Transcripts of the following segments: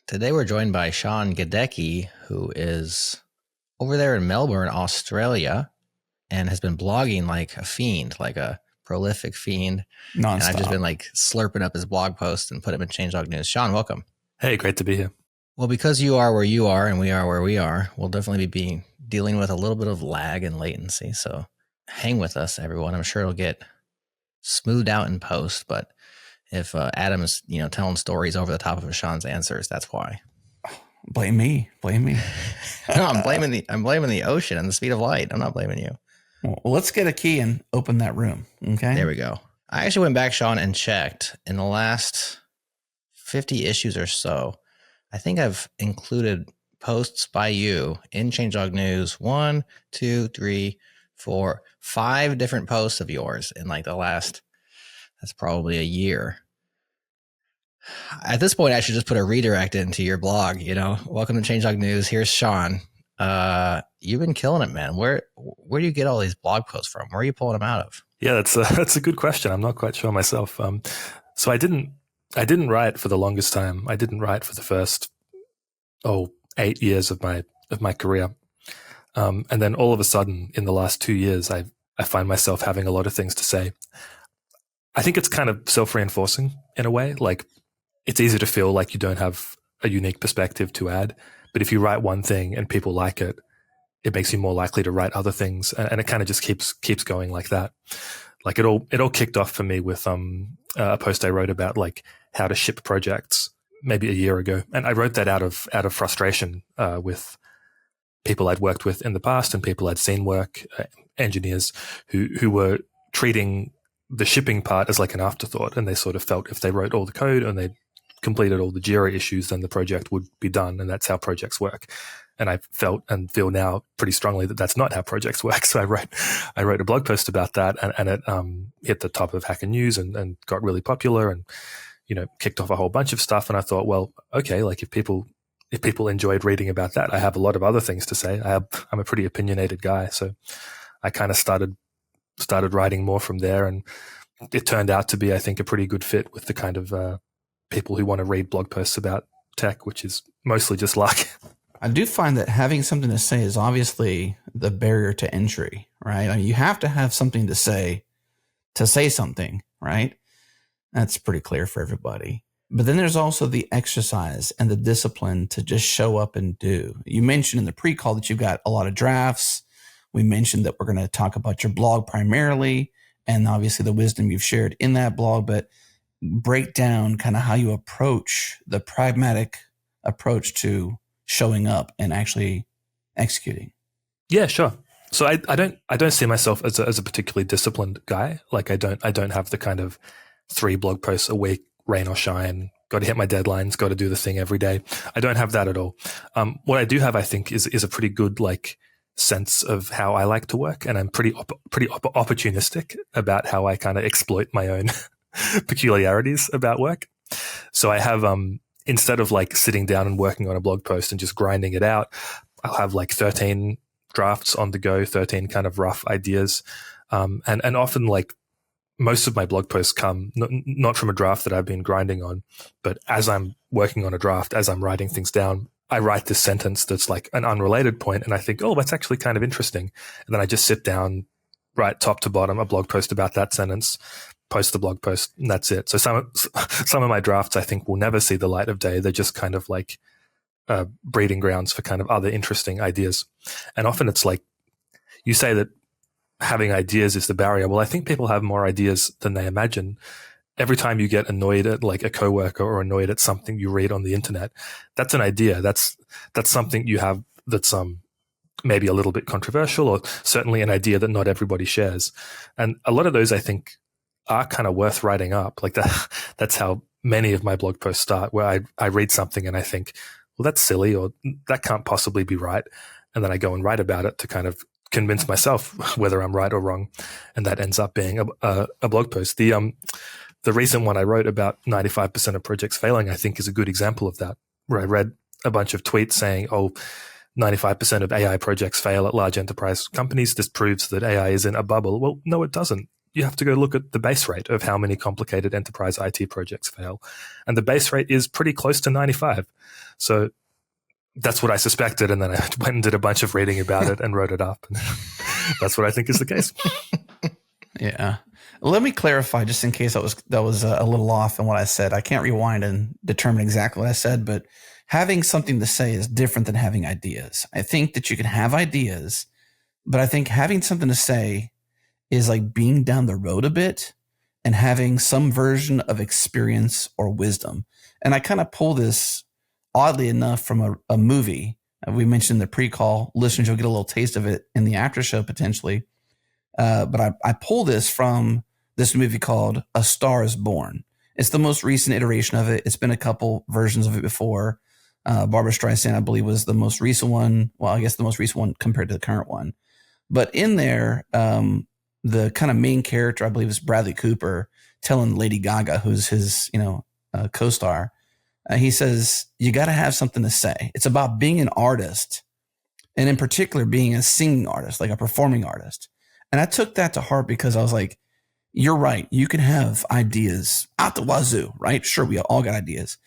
Today we're joined by Sean Goedecke, who is over there in Melbourne, Australia, and has been blogging like a fiend, like a prolific fiend. Nonstop. And I've just been like slurping up his blog posts and put him in Changelog News. Sean, welcome. Hey, great to be here. Well, because you are where you are and we are where we are, we'll definitely be dealing with a little bit of lag and latency. So hang with us, everyone. I'm sure it'll get smoothed out in post, but if Adam is, telling stories over the top of Sean's answers, that's why. Blame me. No, I'm blaming the ocean and the speed of light. I'm not blaming you. Well, let's get a key and open that room. Okay. There we go. I actually went back, Sean, and checked in the last 50 issues or so. I think I've included posts by you in Changelog News. 1, 2, 3, 4, 5 different posts of yours in like the last, that's probably a year. At this point, I should just put a redirect into your blog, Welcome to Changelog News. Here's Sean. You've been killing it, man. Where do you get all these blog posts from? Where are you pulling them out of? Yeah, that's a good question. I'm not quite sure myself. So I didn't write for the longest time. I didn't write for the first 8 years of my career. And then all of a sudden, in the last 2 years, I find myself having a lot of things to say. I think it's kind of self-reinforcing in a way. Like, it's easy to feel like you don't have a unique perspective to add. But if you write one thing and people like it, it makes you more likely to write other things. And it kind of just keeps going like that. Like it all kicked off for me with a post I wrote about like how to ship projects maybe a year ago. And I wrote that out of frustration with people I'd worked with in the past and people I'd seen work, engineers who were treating the shipping part as like an afterthought. And they sort of felt if they wrote all the code and they completed all the Jira issues, then the project would be done. And that's how projects work. And I felt and feel now pretty strongly that that's not how projects work. So I wrote a blog post about that and it hit the top of Hacker News and got really popular and, kicked off a whole bunch of stuff. And I thought, well, okay, like if people enjoyed reading about that, I have a lot of other things to say. I'm a pretty opinionated guy. So I kind of started writing more from there. And it turned out to be, I think, a pretty good fit with the kind of people who want to read blog posts about tech, which is mostly just luck. I do find that having something to say is obviously the barrier to entry, right? I mean, you have to have something to say something, right? That's pretty clear for everybody. But then there's also the exercise and the discipline to just show up and do. You mentioned in the pre-call that you've got a lot of drafts. We mentioned that we're going to talk about your blog primarily and obviously the wisdom you've shared in that blog, but break down kind of how you approach the pragmatic approach to showing up and actually executing. Yeah, sure. So I don't see myself as a particularly disciplined guy. Like I don't have the kind of 3 blog posts a week, rain or shine, got to hit my deadlines, got to do the thing every day. I don't have that at all. What I do have, I think, is a pretty good like sense of how I like to work, and I'm pretty opportunistic about how I kind of exploit my own peculiarities about work. So I have instead of like sitting down and working on a blog post and just grinding it out, I'll have like 13 drafts on the go, 13 kind of rough ideas. And often like most of my blog posts come not from a draft that I've been grinding on, but as I'm working on a draft, as I'm writing things down, I write this sentence that's like an unrelated point and I think, oh, that's actually kind of interesting. And then I just sit down, write top to bottom a blog post about that sentence, post the blog post, and that's it. So some of my drafts I think will never see the light of day. They're just kind of like breeding grounds for kind of other interesting ideas. And often it's like you say that having ideas is the barrier. Well, I think people have more ideas than they imagine. Every time you get annoyed at like a coworker or annoyed at something you read on the internet, that's an idea. That's something you have that's maybe a little bit controversial or certainly an idea that not everybody shares. And a lot of those I think are kind of worth writing up. Like that's how many of my blog posts start, where I read something and I think, well, that's silly or that can't possibly be right. And then I go and write about it to kind of convince myself whether I'm right or wrong. And that ends up being a blog post. The recent one I wrote about 95% of projects failing, I think is a good example of that, where I read a bunch of tweets saying, 95% of AI projects fail at large enterprise companies. This proves that AI is in a bubble. Well, no, it doesn't. you have to go look at the base rate of how many complicated enterprise IT projects fail. And the base rate is pretty close to 95. So that's what I suspected. And then I went and did a bunch of reading about it and wrote it up. And that's what I think is the case. Yeah. Let me clarify, just in case that was a little off in what I said. I can't rewind and determine exactly what I said, but having something to say is different than having ideas. I think that you can have ideas, but I think having something to say is like being down the road a bit and having some version of experience or wisdom. And I kind of pull this, oddly enough, from a movie. We mentioned the pre-call. Listeners, you'll get a little taste of it in the after show potentially. But I pull this from this movie called A Star is Born. It's the most recent iteration of it. It's been a couple versions of it before. Barbara Streisand, I believe, was the most recent one. Well, I guess the most recent one compared to the current one. But in there, the kind of main character, I believe, is Bradley Cooper telling Lady Gaga, who's his, co-star. He says, you got to have something to say. It's about being an artist, and in particular, being a singing artist, like a performing artist. And I took that to heart because I was like, you're right. You can have ideas out the wazoo, right? Sure, we all got ideas.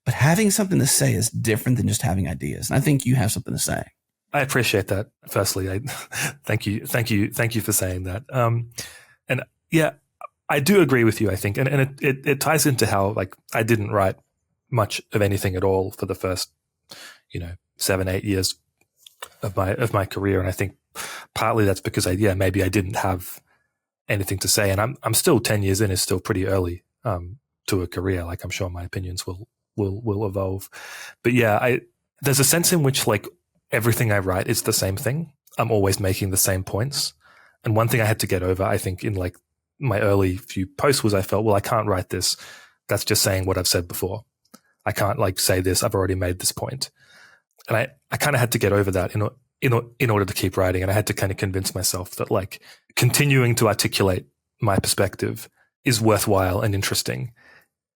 But having something to say is different than just having ideas. And I think you have something to say. I appreciate that. Firstly, thank you for saying that. And yeah, I do agree with you, I think. And it ties into how, like, I didn't write much of anything at all for the first, 7-8 years of my career. And I think partly that's because maybe I didn't have anything to say. And I'm still 10 years in, is still pretty early to a career. Like, I'm sure my opinions will evolve. But yeah, there's a sense in which, like, everything I write is the same thing. I'm always making the same points. And one thing I had to get over, I think, in like my early few posts was I felt, well, I can't write this. That's just saying what I've said before. I can't like say this. I've already made this point. And I kind of had to get over that in order to keep writing. And I had to kind of convince myself that, like, continuing to articulate my perspective is worthwhile and interesting,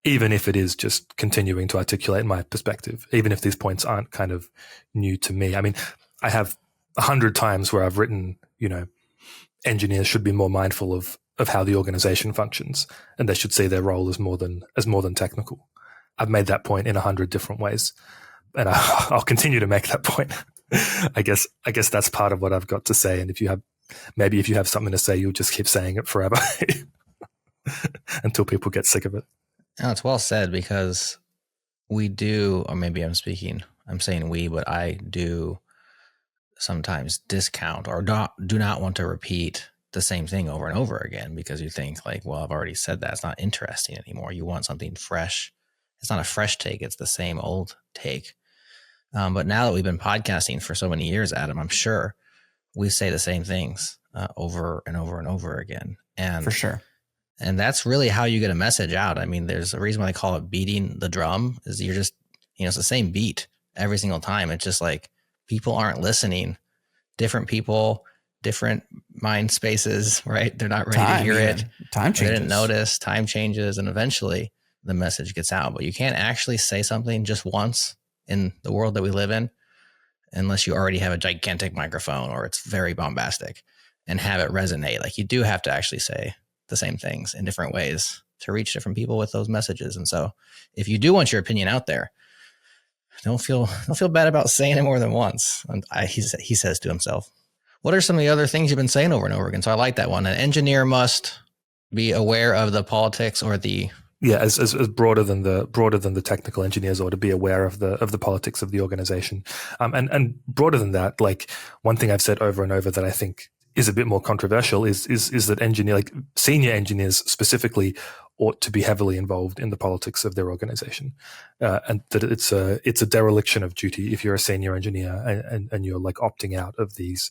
even if it is just continuing to articulate my perspective, even if these points aren't kind of new to me. I mean, I have 100 times where I've written, engineers should be more mindful of how the organization functions, and they should see their role as more than technical. I've made that point in 100 different ways, and I'll continue to make that point. I guess that's part of what I've got to say. And if you have something to say, you'll just keep saying it forever until people get sick of it. No, it's well said, because we do, or maybe I'm saying we, but I do sometimes discount or do not want to repeat the same thing over and over again, because you think, like, well, I've already said that. It's not interesting anymore. You want something fresh. It's not a fresh take. It's the same old take. But now that we've been podcasting for so many years, Adam, I'm sure we say the same things over and over and over again. And for sure. And that's really how you get a message out. I mean, there's a reason why they call it beating the drum, is you're just, it's the same beat every single time. It's just like people aren't listening. Different people, different mind spaces, right? They're not ready to hear it. Time changes. They didn't notice. Time changes, and eventually the message gets out. But you can't actually say something just once in the world that we live in unless you already have a gigantic microphone or it's very bombastic and have it resonate. Like, you do have to actually say the same things in different ways to reach different people with those messages. And so if you do want your opinion out there, don't feel bad about saying it more than once. And he says to himself. What are some of the other things you've been saying over and over again? So I like that one. An engineer must be aware of the politics or the... Yeah, as broader than the technical engineers, or to be aware of the politics of the organization. And broader than that, like, one thing I've said over and over that I think is a bit more controversial is that senior engineers specifically ought to be heavily involved in the politics of their organization, and that it's a dereliction of duty if you're a senior engineer and you're like opting out of these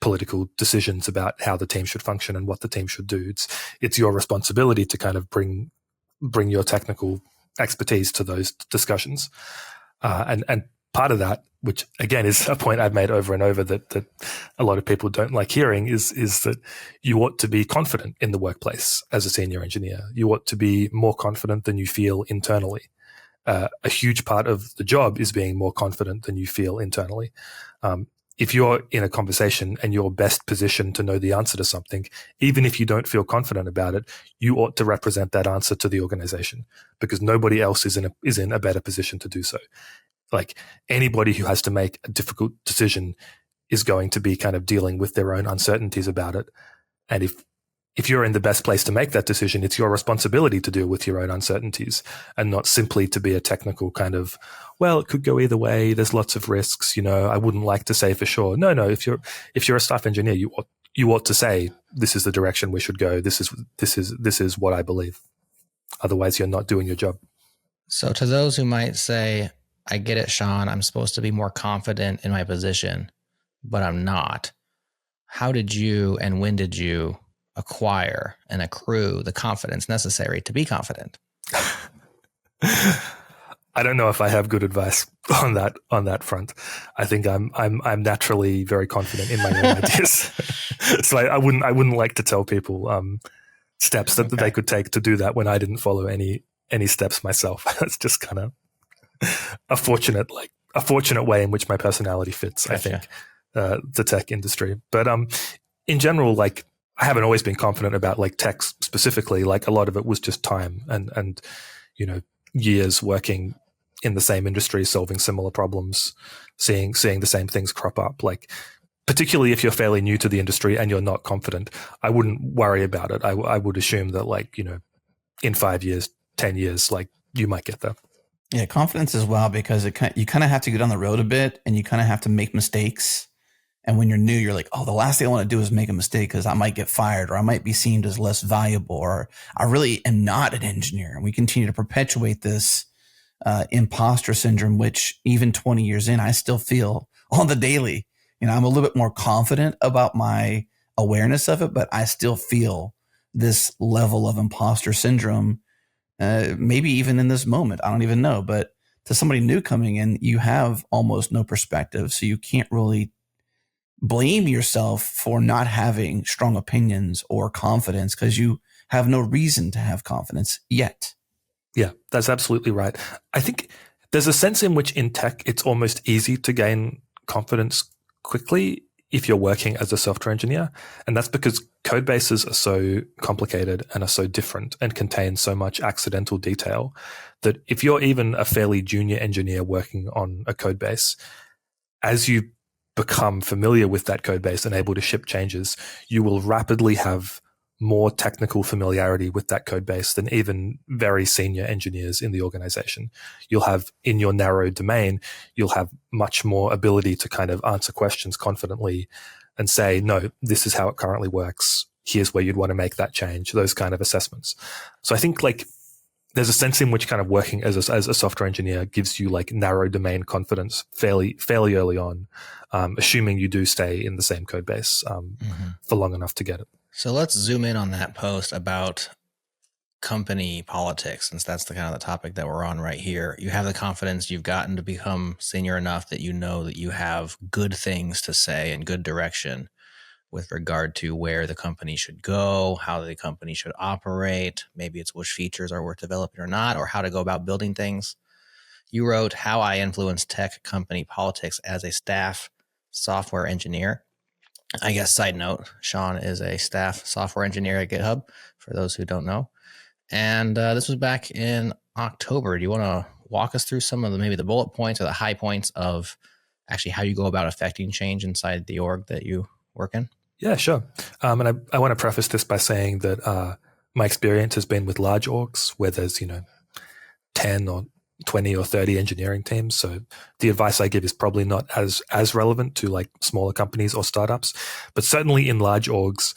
political decisions about how the team should function and what the team should do. It's your responsibility to kind of bring your technical expertise to those discussions, and part of that, which again is a point I've made over and over that a lot of people don't like hearing, is that you ought to be confident in the workplace as a senior engineer. You ought to be more confident than you feel internally. A huge part of the job is being more confident than you feel internally. if you're in a conversation and you're best positioned to know the answer to something, even if you don't feel confident about it, you ought to represent that answer to the organization, because nobody else is in a better position to do so. Like, anybody who has to make a difficult decision is going to be kind of dealing with their own uncertainties about it. And if you're in the best place to make that decision, it's your responsibility to deal with your own uncertainties, and not simply to be a technical kind of, well, it could go either way. There's lots of risks. I wouldn't like to say for sure. No. If you're a staff engineer, you ought to say, this is the direction we should go. This is what I believe. Otherwise, you're not doing your job. So to those who might say, I get it, Sean, I'm supposed to be more confident in my position, but I'm not. How did you and when did you acquire and accrue the confidence necessary to be confident? I don't know if I have good advice on that front. I think I'm naturally very confident in my own ideas. So I wouldn't like to tell people steps that they could take to do that when I didn't follow any steps myself. That's just kind of a fortunate way in which my personality fits. Gotcha. I think the tech industry, but in general, like, I haven't always been confident about like tech specifically. Like, a lot of it was just time and years working in the same industry, solving similar problems, seeing the same things crop up. Like, particularly if you're fairly new to the industry and you're not confident, I wouldn't worry about it. I would assume that, like, in 5 years, 10 years, like, you might get there. Yeah, confidence as well, because you kind of have to get on the road a bit, and you kind of have to make mistakes. And when you're new, you're like, oh, the last thing I want to do is make a mistake, because I might get fired, or I might be seen as less valuable, or I really am not an engineer. And we continue to perpetuate this imposter syndrome, which even 20 years in, I still feel on the daily. I'm a little bit more confident about my awareness of it, but I still feel this level of imposter syndrome, maybe even in this moment. I don't even know. But to somebody new coming in, you have almost no perspective. So you can't really blame yourself for not having strong opinions or confidence, because you have no reason to have confidence yet. Yeah, that's absolutely right. I think there's a sense in which in tech, it's almost easy to gain confidence quickly if you're working as a software engineer. And that's because code bases are so complicated and are so different and contain so much accidental detail that if you're even a fairly junior engineer working on a code base, as you become familiar with that code base and able to ship changes, you will rapidly have more technical familiarity with that code base than even very senior engineers in the organization. You'll have, in your narrow domain, you'll have much more ability to kind of answer questions confidently and say, no, this is how it currently works. Here's where you'd want to make that change, those kind of assessments. So I think, like, there's a sense in which kind of working as a software engineer gives you like narrow domain confidence fairly early on, assuming you do stay in the same code base for long enough to get it. So let's zoom in on that post about company politics, since that's the kind of the topic that we're on right here. You have the confidence, you've gotten to become senior enough that you know that you have good things to say and good direction with regard to where the company should go, how the company should operate. Maybe it's which features are worth developing or not, or how to go about building things. You wrote, How I Influence Tech Company Politics as a Staff Software Engineer. I guess, side note, Sean is a staff software engineer at GitHub, for those who don't know. And this was back in October. Do you want to walk us through some of maybe the bullet points or the high points of actually how you go about affecting change inside the org that you work in? Yeah, sure. And I want to preface this by saying that my experience has been with large orgs where there's, 10 or 20 or 30 engineering teams. So the advice I give is probably not as relevant to like smaller companies or startups, but certainly in large orgs,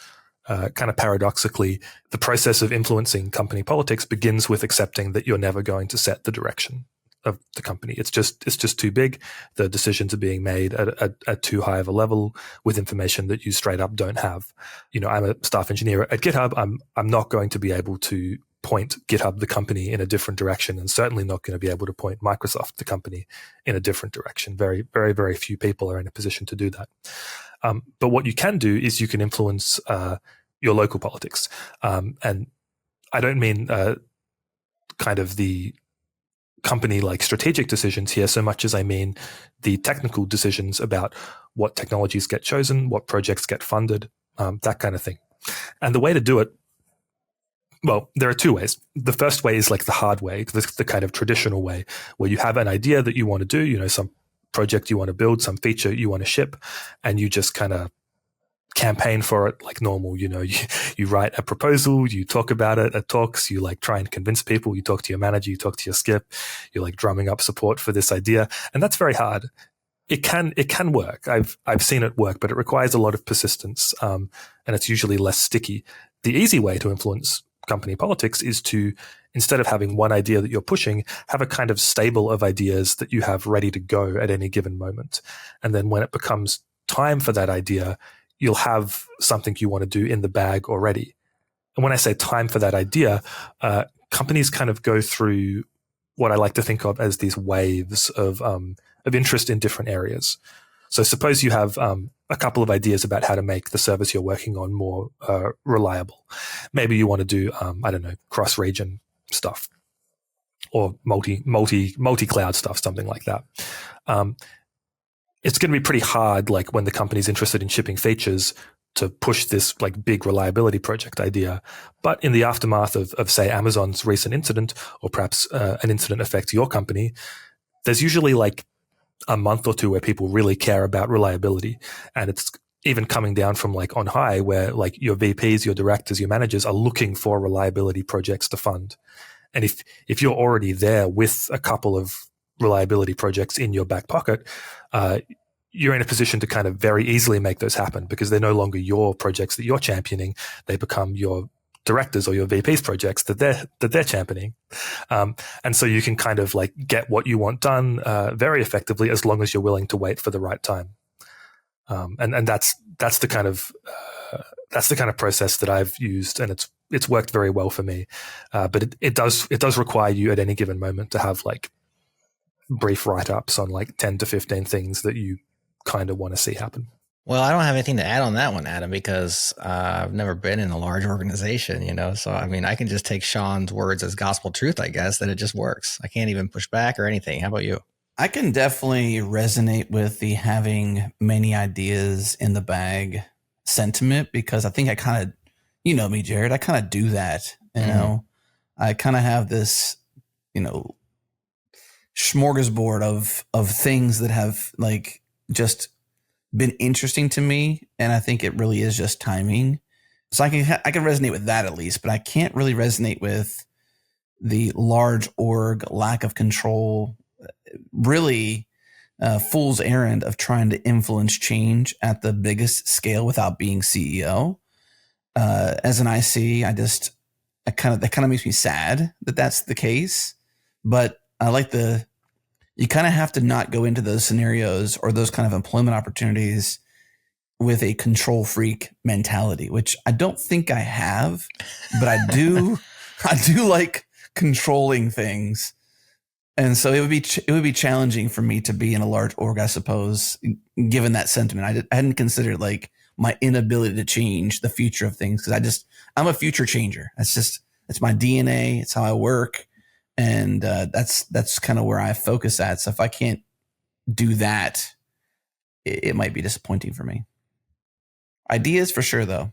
kind of paradoxically, the process of influencing company politics begins with accepting that you're never going to set the direction of the company. It's just too big. The decisions are being made at too high of a level with information that you straight up don't have. I'm a staff engineer at GitHub. I'm not going to be able to point GitHub, the company, in a different direction, and certainly not going to be able to point Microsoft, the company, in a different direction. Very, very, very few people are in a position to do that. But what you can do is you can influence your local politics. And I don't mean kind of the company like strategic decisions here so much as I mean the technical decisions about what technologies get chosen, what projects get funded, that kind of thing. And the way to do it, well, there are two ways. The first way is like the hard way, the kind of traditional way, where you have an idea that you want to do, some project you want to build, some feature you want to ship, and you just kind of campaign for it like normal. You write a proposal, you talk about it at talks, you like try and convince people, you talk to your manager, you talk to your skip, you're like drumming up support for this idea. And that's very hard. It can work. I've seen it work, but it requires a lot of persistence. And it's usually less sticky. The easy way to influence company politics is to, instead of having one idea that you're pushing, have a kind of stable of ideas that you have ready to go at any given moment. And then when it becomes time for that idea, you'll have something you want to do in the bag already. And when I say time for that idea, companies kind of go through what I like to think of as these waves of interest in different areas. So suppose you have a couple of ideas about how to make the service you're working on more reliable. Maybe you want to do, cross-region stuff or multi-cloud stuff, something like that. It's going to be pretty hard, like when the company's interested in shipping features, to push this like big reliability project idea. But in the aftermath of say, Amazon's recent incident, or perhaps an incident affects your company, there's usually like a month or two where people really care about reliability. And it's even coming down from like on high, where like your VPs, your directors, your managers are looking for reliability projects to fund. And if you're already there with a couple of reliability projects in your back pocket, you're in a position to kind of very easily make those happen, because they're no longer your projects that you're championing. They become your directors or your VP's projects that they're championing. And so you can kind of like get what you want done very effectively, as long as you're willing to wait for the right time. And that's the kind of process that I've used, and it's worked very well for me. But it does require you at any given moment to have like brief write-ups on like 10 to 15 things that you kind of want to see happen. Well, I don't have anything to add on that one, Adam, because I've never been in a large organization, So, I mean, I can just take Sean's words as gospel truth, I guess, that it just works. I can't even push back or anything. How about you? I can definitely resonate with the having many ideas in the bag sentiment, because I think I kind of, me, Jerod, I kind of do that, I kind of have this, smorgasbord of things that have like just been interesting to me, and I think it really is just timing. So I can resonate with that at least, but I can't really resonate with the large org lack of control, really fool's errand of trying to influence change at the biggest scale without being CEO. As an IC, that kind of makes me sad that that's the case, but I like you kind of have to not go into those scenarios or those kind of employment opportunities with a control freak mentality, which I don't think I have, but I do like controlling things. And so it would be challenging for me to be in a large org, I suppose, given that sentiment. I hadn't considered like my inability to change the future of things, because I'm a future changer. It's my DNA. It's how I work. And that's kind of where I focus at. So if I can't do that, it might be disappointing for me. Ideas for sure, though.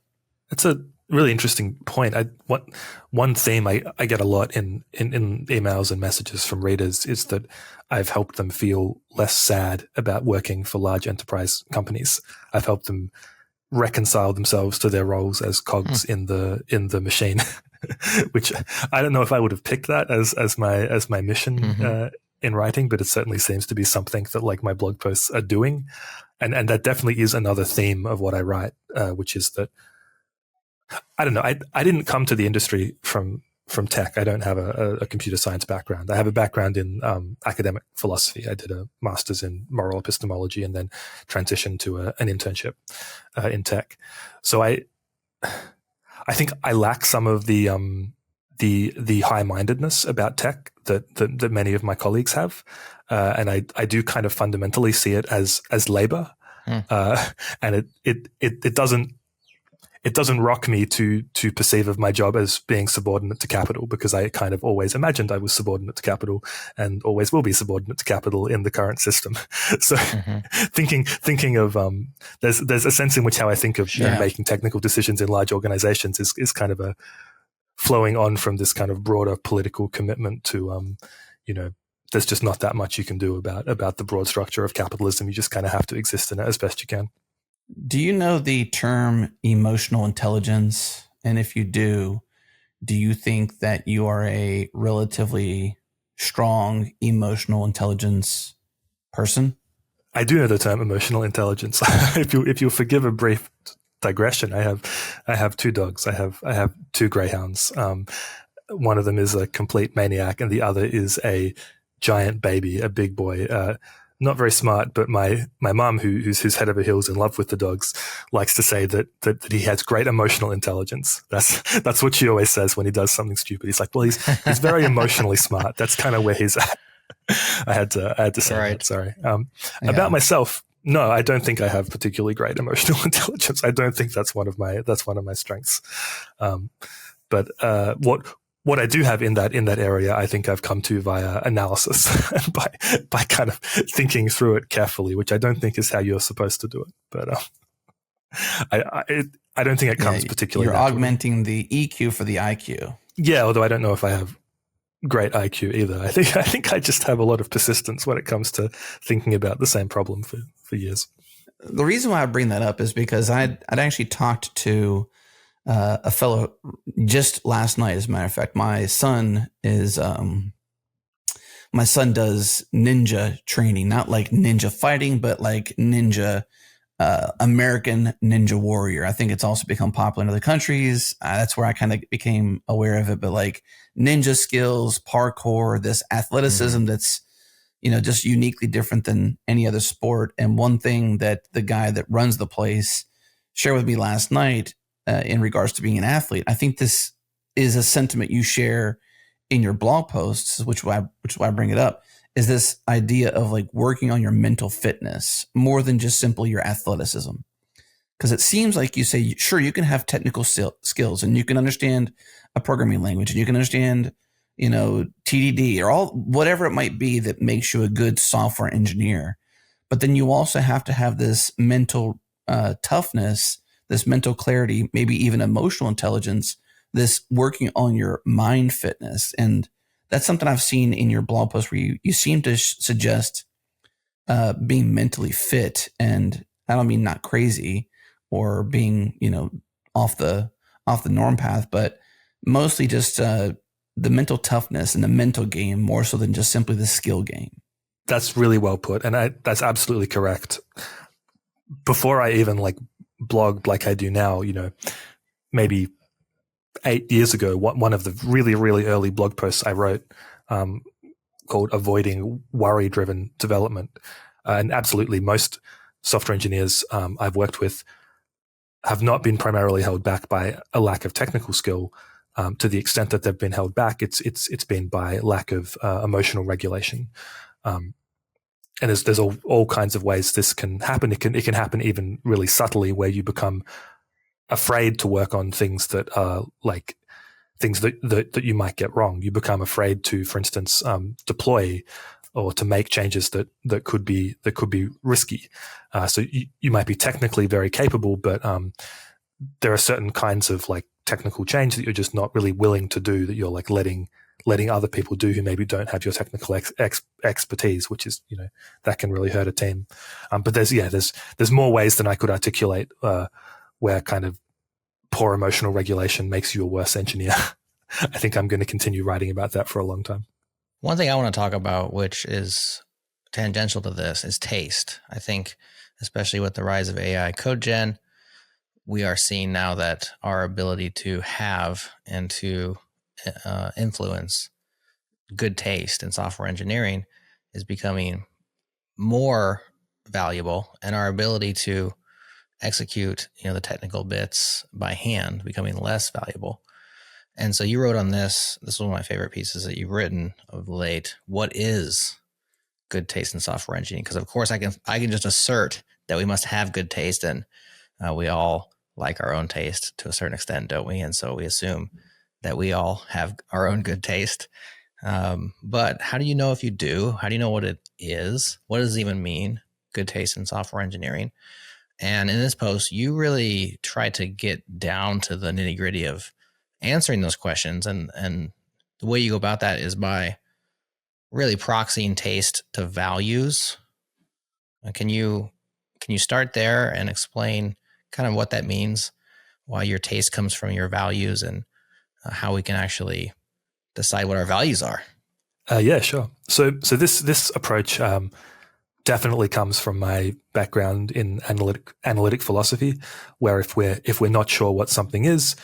That's a really interesting point. One theme I get a lot in emails and messages from readers is that I've helped them feel less sad about working for large enterprise companies. I've helped them reconcile themselves to their roles as cogs in the machine. Which I don't know if I would have picked that as my mission in writing, but it certainly seems to be something that like my blog posts are doing, and that definitely is another theme of what I write, which is that I don't know. I didn't come to the industry from tech. I don't have a computer science background. I have a background in academic philosophy. I did a master's in moral epistemology and then transitioned to an internship in tech. So I think I lack some of the high-mindedness about tech that many of my colleagues have, and I do kind of fundamentally see it as labor, and it doesn't it doesn't rock me to perceive of my job as being subordinate to capital, because I kind of always imagined I was subordinate to capital and always will be subordinate to capital in the current system. So thinking of there's a sense in which how I think of making technical decisions in large organizations is kind of a flowing on from this kind of broader political commitment to there's just not that much you can do about the broad structure of capitalism. You just kind of have to exist in it as best you can. Do you know the term emotional intelligence? And if you do you think that you are a relatively strong emotional intelligence person? I do know the term emotional intelligence. If you'll forgive a brief digression, I have two dogs. I have two greyhounds. One of them is a complete maniac, and the other is a giant baby, a big boy. Not very smart, but my mom, who's head over heels in love with the dogs, likes to say that he has great emotional intelligence. That's what she always says when he does something stupid. He's like, well, he's very emotionally smart. That's kind of where he's at. I had to say that. Sorry. About myself, no, I don't think I have particularly great emotional intelligence. I don't think that's one of my strengths. But what I do have in that area, I think I've come to via analysis and by kind of thinking through it carefully, which I don't think is how you're supposed to do it. But I don't think it comes particularly. You're naturally augmenting the EQ for the IQ. Yeah, although I don't know if I have great IQ either. I think I just have a lot of persistence when it comes to thinking about the same problem for years. The reason why I bring that up is because I'd actually talked to a fellow just last night. As a matter of fact, my son does ninja training, not like ninja fighting, but like ninja, American Ninja Warrior. I think it's also become popular in other countries. That's where I kind of became aware of it. But like ninja skills, parkour, this athleticism that's, just uniquely different than any other sport. And one thing that the guy that runs the place shared with me last night, in regards to being an athlete, I think this is a sentiment you share in your blog posts, which is why I bring it up, is this idea of like working on your mental fitness more than just simply your athleticism. Because it seems like you say, sure, you can have technical skills and you can understand a programming language and you can understand, TDD or whatever it might be that makes you a good software engineer. But then you also have to have this mental toughness, this mental clarity, maybe even emotional intelligence, this working on your mind fitness. And that's something I've seen in your blog post where you seem to suggest being mentally fit. And I don't mean not crazy or being, off the norm path, but mostly just the mental toughness and the mental game more so than just simply the skill game. That's really well put. And that's absolutely correct. Before I even blogged like I do now, maybe 8 years ago, one of the really, really early blog posts I wrote called Avoiding Worry-Driven Development. And absolutely most software engineers I've worked with have not been primarily held back by a lack of technical skill. To the extent that they've been held back, it's been by lack of emotional regulation. And there's all kinds of ways this can happen. It can happen even really subtly, where you become afraid to work on things that are like things that you might get wrong. You become afraid to, for instance, deploy or to make changes that could be risky. So you might be technically very capable, but there are certain kinds of technical change that you're just not really willing to do, that you're letting other people do who maybe don't have your technical expertise, which is, that can really hurt a team. But there's more ways than I could articulate where kind of poor emotional regulation makes you a worse engineer. I think I'm going to continue writing about that for a long time. One thing I want to talk about, which is tangential to this, is taste. I think, especially with the rise of AI code gen, we are seeing now that our ability to have and to influence good taste in software engineering is becoming more valuable, and our ability to execute, the technical bits by hand becoming less valuable. And so you wrote on this is one of my favorite pieces that you've written of late. What is good taste in software engineering? Because of course I can just assert that we must have good taste, and we all like our own taste to a certain extent, don't we? And so we assume that we all have our own good taste. But how do you know if you do? How do you know what it is? What does it even mean? Good taste in software engineering. And in this post, you really try to get down to the nitty gritty of answering those questions. And the way you go about that is by really proxying taste to values. Can you start there and explain kind of what that means, why your taste comes from your values, and how we can actually decide what our values are? Yeah, sure. So this approach definitely comes from my background in analytic philosophy, where if we're not sure what something is,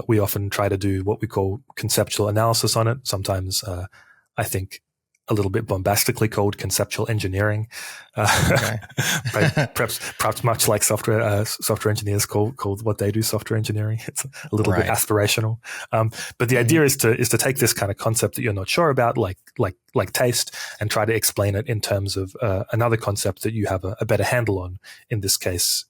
we often try to do what we call conceptual analysis on it. Sometimes I think a little bit bombastically called conceptual engineering, Okay. perhaps much like software engineers call what they do software engineering. It's a little bit aspirational, but the idea is to take this kind of concept that you're not sure about, like taste, and try to explain it in terms of another concept that you have a better handle on. In this case,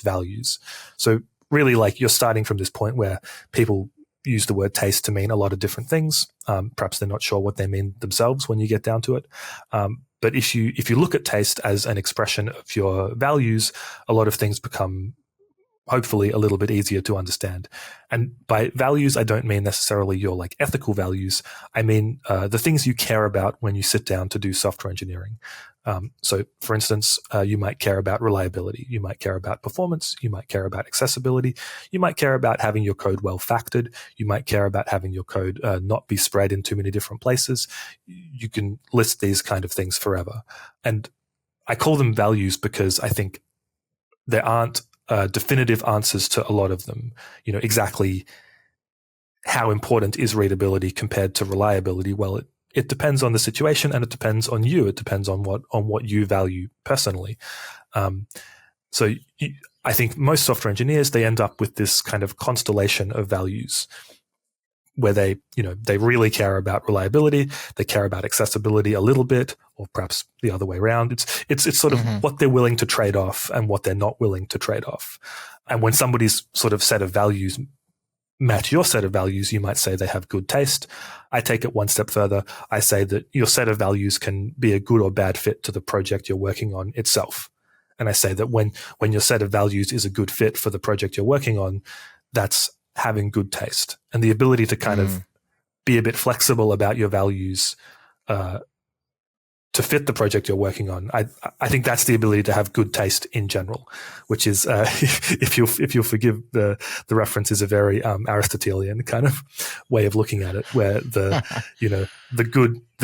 values. So really, like, you're starting from this point where people use the word taste to mean a lot of different things. Perhaps they're not sure what they mean themselves when you get down to it. But if you look at taste as an expression of your values, a lot of things become hopefully a little bit easier to understand. And by values, I don't mean necessarily your like ethical values. I mean the things you care about when you sit down to do software engineering. So, for instance, you might care about reliability. You might care about performance. You might care about accessibility. You might care about having your code well factored. You might care about having your code not be spread in too many different places. You can list these kind of things forever. And I call them values because I think there aren't definitive answers to a lot of them. You know, exactly how important is readability compared to reliability? Well, it depends on the situation, and it depends on you. It depends on what you value personally. I think most software engineers, they end up with this kind of constellation of values where they really care about reliability, they care about accessibility a little bit, or perhaps the other way around. It's sort of what they're willing to trade off and what they're not willing to trade off. And when somebody's sort of set of values match your set of values, you might say they have good taste. I take it one step further. I say that your set of values can be a good or bad fit to the project you're working on itself. And I say that when your set of values is a good fit for the project you're working on, that's having good taste. And the ability to kind of be a bit flexible about your values to fit the project you're working on. I think that's the ability to have good taste in general, which is, if you'll forgive the reference, is a very Aristotelian kind of way of looking at it, where the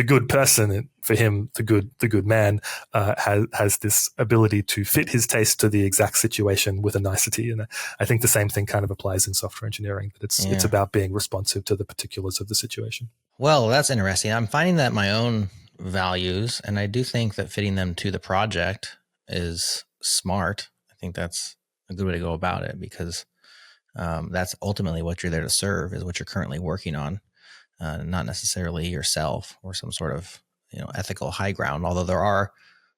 good person, for him, the good man has this ability to fit his taste to the exact situation with a nicety. And I think the same thing kind of applies in software engineering, that it's about being responsive to the particulars of the situation. Well, that's interesting. I'm finding that my own values, and I do think that fitting them to the project is smart. I think that's a good way to go about it, because that's ultimately what you're there to serve, is what you're currently working on, not necessarily yourself or some sort of ethical high ground. Although there are,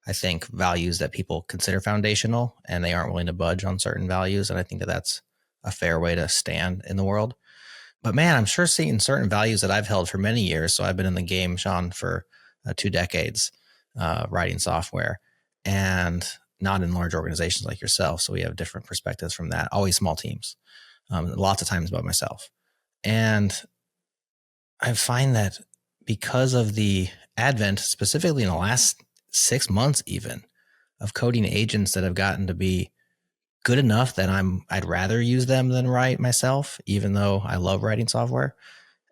I think, values that people consider foundational and they aren't willing to budge on certain values, and I think that that's a fair way to stand in the world. But man, I'm sure seeing certain values that I've held for many years. So I've been in the game, Sean, for 2 decades, writing software, and not in large organizations like yourself. So we have different perspectives from that. Always small teams, lots of times by myself. And I find that because of the advent, specifically in the last 6 months even, of coding agents that have gotten to be good enough that I'd rather use them than write myself, even though I love writing software.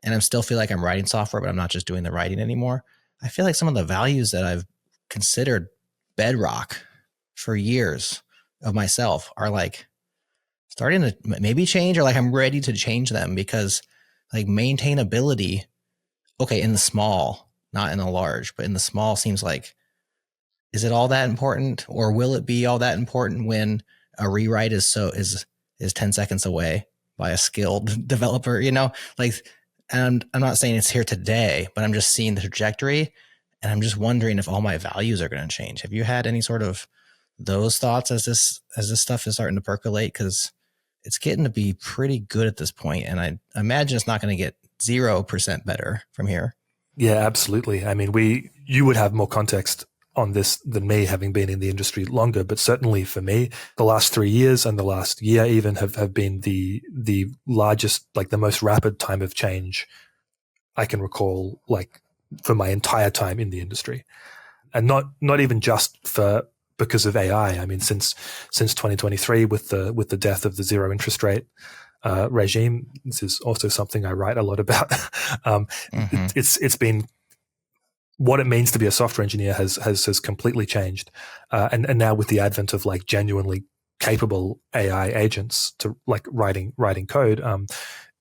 And I still feel like I'm writing software, but I'm not just doing the writing anymore. I feel like some of the values that I've considered bedrock for years of myself are like starting to maybe change, or like I'm ready to change them, because like maintainability, okay, in the small, not in the large, but in the small seems like, is it all that important, or will it be all that important when a rewrite is 10 seconds away by a skilled developer, and I'm not saying it's here today, but I'm just seeing the trajectory, and I'm just wondering if all my values are going to change. Have you had any sort of those thoughts as this stuff is starting to percolate? Because it's getting to be pretty good at this point, and I imagine it's not going to get 0% better from here. Yeah, absolutely. I mean, you would have more context on this than me, having been in the industry longer, but certainly for me, the last 3 years and the last year even have been the largest, like the most rapid time of change I can recall, like for my entire time in the industry. And not even just because of AI. I mean, since 2023 with the death of the zero interest rate regime, this is also something I write a lot about. It's been, what it means to be a software engineer has completely changed, and now with the advent of like genuinely capable AI agents to like writing code,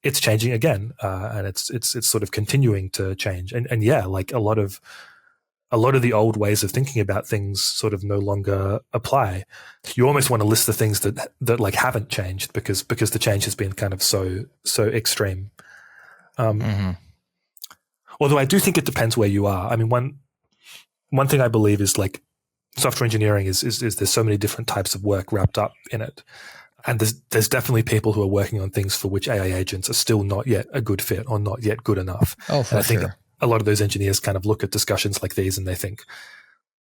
it's changing again, and it's sort of continuing to change. And yeah, like a lot of the old ways of thinking about things sort of no longer apply. You almost want to list the things that like haven't changed because the change has been kind of so extreme. Although I do think it depends where you are. I mean, one thing I believe is like software engineering is there's so many different types of work wrapped up in it. And there's definitely people who are working on things for which AI agents are still not yet a good fit or not yet good enough. Oh, for and I think sure. a lot of those engineers kind of look at discussions like these and they think,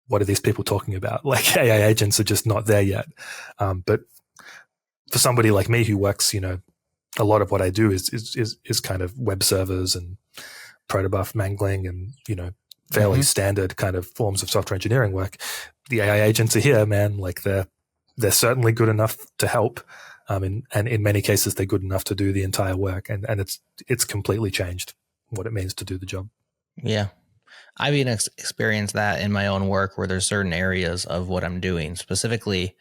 what are these people talking about? Like AI agents are just not there yet. But for somebody like me who works, you know, a lot of what I do is kind of web servers and protobuf mangling and, you know, fairly standard kind of forms of software engineering work. The AI agents are here, man. Like they're certainly good enough to help. And in many cases, they're good enough to do the entire work. And it's completely changed what it means to do the job. Yeah. I've even experienced that in my own work where there's certain areas of what I'm doing, specifically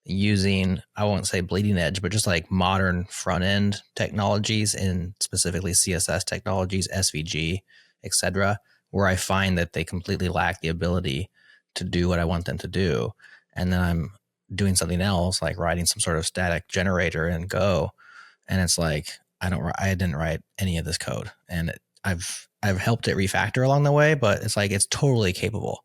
using, I won't say bleeding edge, but just like modern front end technologies and specifically CSS technologies, SVG, etc., where I find that they completely lack the ability to do what I want them to do. And then I'm doing something else, like writing some sort of static generator in Go. And it's like, I didn't write any of this code. And I've helped it refactor along the way, but it's like, it's totally capable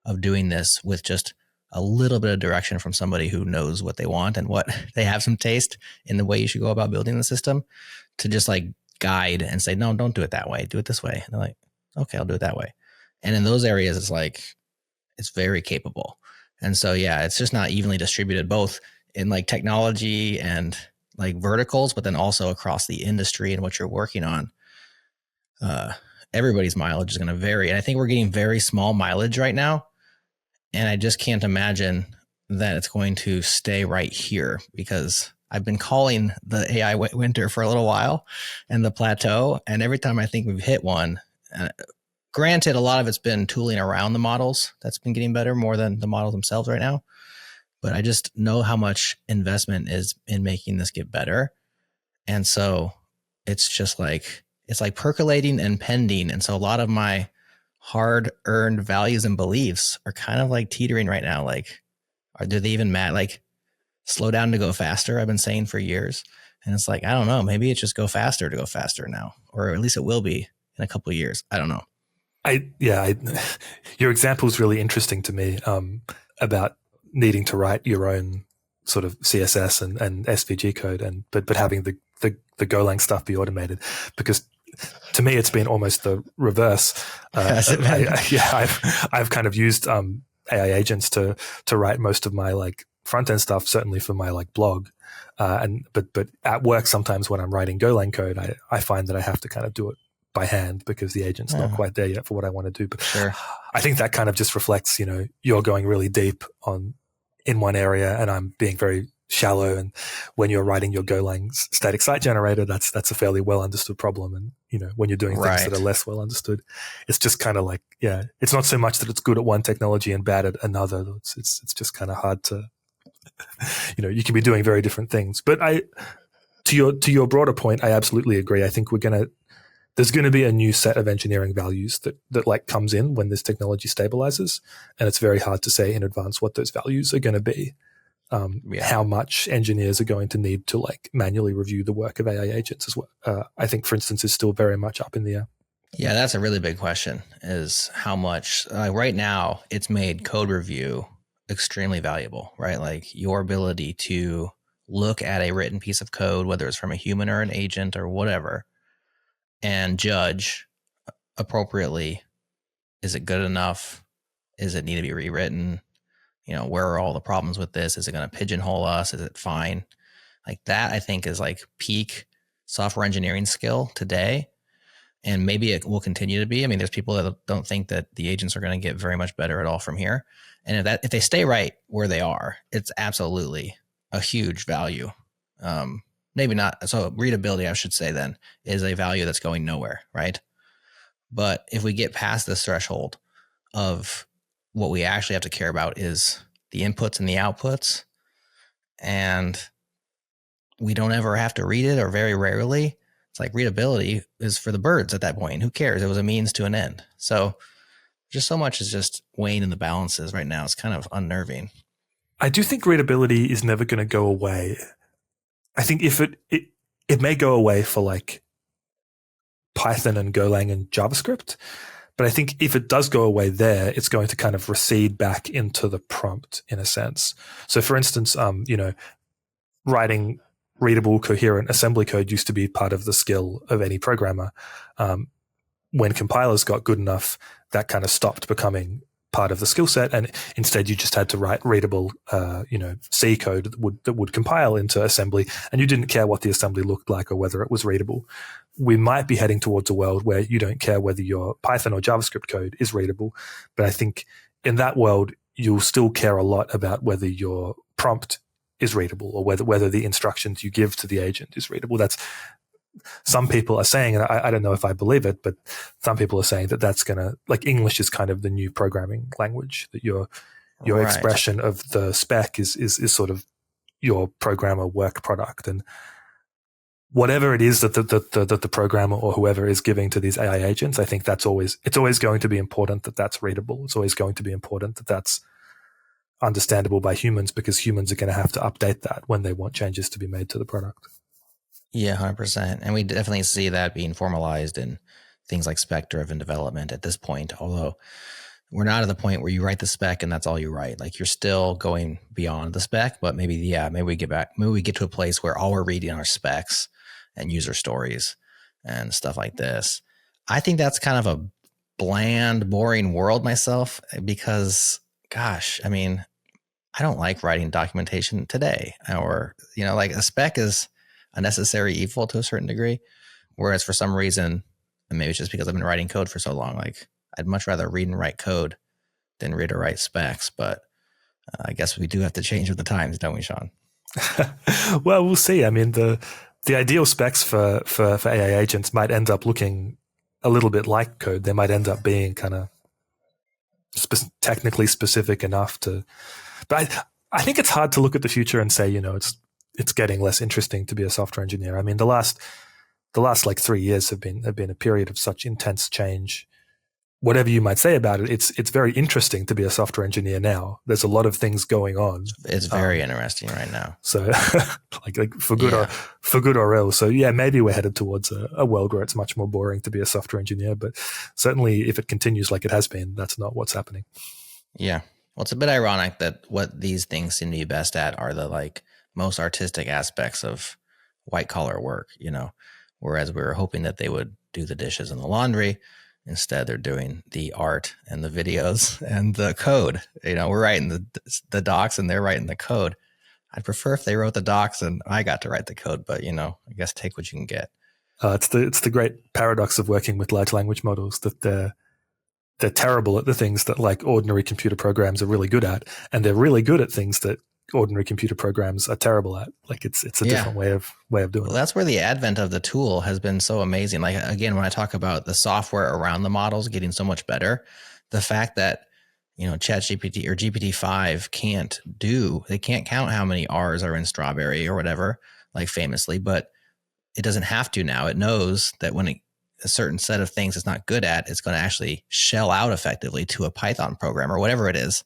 of doing this with just a little bit of direction from somebody who knows what they want and what they have some taste in the way you should go about building the system to just like guide and say, no, don't do it that way. Do it this way. And they're like, okay, I'll do it that way. And in those areas, it's like, it's very capable. And so, yeah, it's just not evenly distributed, both in like technology and like verticals, but then also across the industry and what you're working on. Everybody's mileage is going to vary. And I think we're getting very small mileage right now. And I just can't imagine that it's going to stay right here because I've been calling the AI winter for a little while and the plateau. And every time I think we've hit one, granted, a lot of it's been tooling around the models. That's been getting better more than the models themselves right now. But I just know how much investment is in making this get better. And so it's just like, it's like percolating and pending. And so a lot of my hard-earned values and beliefs are kind of like teetering right now. Like, do they even matter? Like, slow down to go faster, I've been saying for years. And it's like, I don't know, maybe it's just go faster to go faster now, or at least it will be in a couple of years. I don't know. Your example is really interesting to me, about needing to write your own sort of CSS and SVG code, but having the Golang stuff be automated, because to me it's been almost the reverse. I've kind of used AI agents to write most of my like front end stuff, certainly for my like blog, but at work sometimes when I'm writing Golang code, I find that I have to kind of do it by hand because the agent's not quite there yet for what I want to do. But sure. I think that kind of just reflects, you know, you're going really deep in one area and I'm being very shallow. And when you're writing your Golang static site generator, that's a fairly well understood problem. And, you know, when you're doing things that are less well understood, it's just kind of like, yeah, it's not so much that it's good at one technology and bad at another. It's just kind of hard to, you know, you can be doing very different things. But to your broader point, I absolutely agree. I think there's going to be a new set of engineering values that like comes in when this technology stabilizes. And it's very hard to say in advance what those values are going to be. How much engineers are going to need to like manually review the work of AI agents as well. I think, for instance, is still very much up in the air. Yeah, that's a really big question, is how much, right now it's made code review extremely valuable, right? Like your ability to look at a written piece of code, whether it's from a human or an agent or whatever, and judge appropriately. Is it good enough? Is it need to be rewritten? Where are all the problems with this? Is it going to pigeonhole us? Is it fine? Like that, I think, is like peak software engineering skill today. And maybe it will continue to be. I mean, there's people that don't think that the agents are going to get very much better at all from here. And if they stay right where they are, it's absolutely a huge value. Maybe not. So readability, I should say then, is a value that's going nowhere, right? But if we get past this threshold of what we actually have to care about is the inputs and the outputs, and we don't ever have to read it, or very rarely. It's like readability is for the birds at that point. Who cares? It was a means to an end. So just so much is just weighing in the balances right now. It's kind of unnerving. I do think readability is never going to go away. I think if it may go away for like Python and Golang and JavaScript, but I think if it does go away there, it's going to kind of recede back into the prompt in a sense. So for instance, writing readable, coherent assembly code used to be part of the skill of any programmer. When compilers got good enough, that kind of stopped becoming part of the skill set, and instead you just had to write readable, C code that would compile into assembly, and you didn't care what the assembly looked like or whether it was readable. We might be heading towards a world where you don't care whether your Python or JavaScript code is readable, but I think in that world you'll still care a lot about whether your prompt is readable or whether the instructions you give to the agent is readable. That's some people are saying, and I don't know if I believe it, but some people are saying that that's going to, like, English is kind of the new programming language, that your right. Expression of the spec is sort of your programmer work product. And whatever it is that the programmer or whoever is giving to these AI agents, I think it's always going to be important that that's readable. It's always going to be important that that's understandable by humans, because humans are going to have to update that when they want changes to be made to the product. Yeah, 100%. And we definitely see that being formalized in things like spec-driven development at this point, although we're not at the point where you write the spec and that's all you write. Like, you're still going beyond the spec, but maybe we get to a place where all we're reading are specs and user stories and stuff like this. I think that's kind of a bland, boring world myself, because, gosh, I mean, I don't like writing documentation today, or, like, a spec is a necessary evil to a certain degree. Whereas for some reason, and maybe it's just because I've been writing code for so long, like, I'd much rather read and write code than read or write specs. But I guess we do have to change with the times, don't we, Sean? Well, we'll see. I mean, the ideal specs for AI agents might end up looking a little bit like code. They might end up being kind of technically specific enough to. But I think it's hard to look at the future and say, it's getting less interesting to be a software engineer. I mean, the last like 3 years have been a period of such intense change. Whatever you might say about it, it's very interesting to be a software engineer now. There's a lot of things going on. It's very interesting right now. So, like for good or ill. So yeah, maybe we're headed towards a world where it's much more boring to be a software engineer. But certainly, if it continues like it has been, that's not what's happening. Yeah, well, it's a bit ironic that what these things seem to be best at are the most artistic aspects of white collar work, whereas we were hoping that they would do the dishes and the laundry. Instead, they're doing the art and the videos and the code. We're writing the docs and they're writing the code. I'd prefer if they wrote the docs and I got to write the code, but I guess take what you can get. It's the great paradox of working with large language models, that they're terrible at the things that like ordinary computer programs are really good at, and they're really good at things that ordinary computer programs are terrible at. Like, it's a different way of doing it. That's where the advent of the tool has been so amazing. Like, again, when I talk about the software around the models getting so much better, the fact that ChatGPT or GPT-5 can't count how many R's are in strawberry or whatever, like famously, but it doesn't have to now. It knows that when a certain set of things it's not good at, it's going to actually shell out effectively to a Python program or whatever it is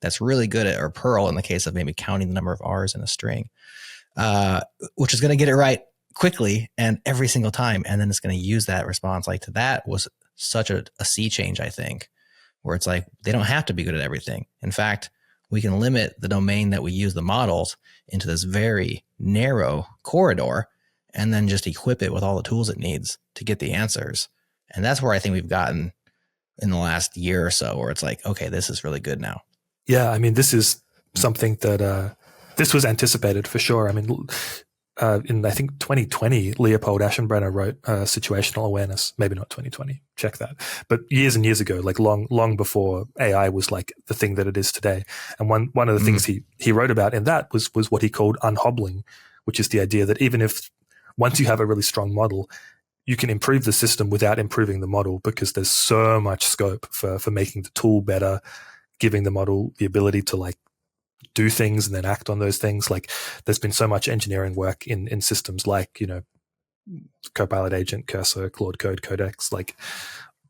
that's really good at, or Perl in the case of maybe counting the number of R's in a string, which is going to get it right quickly and every single time. And then it's going to use that response. Like, to that was such a sea change, I think, where it's like, they don't have to be good at everything. In fact, we can limit the domain that we use the models into this very narrow corridor and then just equip it with all the tools it needs to get the answers. And that's where I think we've gotten in the last year or so, where it's like, okay, this is really good now. Yeah, I mean, this is something that this was anticipated for sure. I mean, in I think 2020, Leopold Aschenbrenner wrote situational awareness. Maybe not 2020, check that. But years and years ago, like long before AI was like the thing that it is today. And one of the things he wrote about in that was what he called unhobbling, which is the idea that even if once you have a really strong model, you can improve the system without improving the model, because there's so much scope for making the tool better, giving the model the ability to like do things and then act on those things. Like there's been so much engineering work in systems like, Copilot Agent, Cursor, Claude Code, Codex, like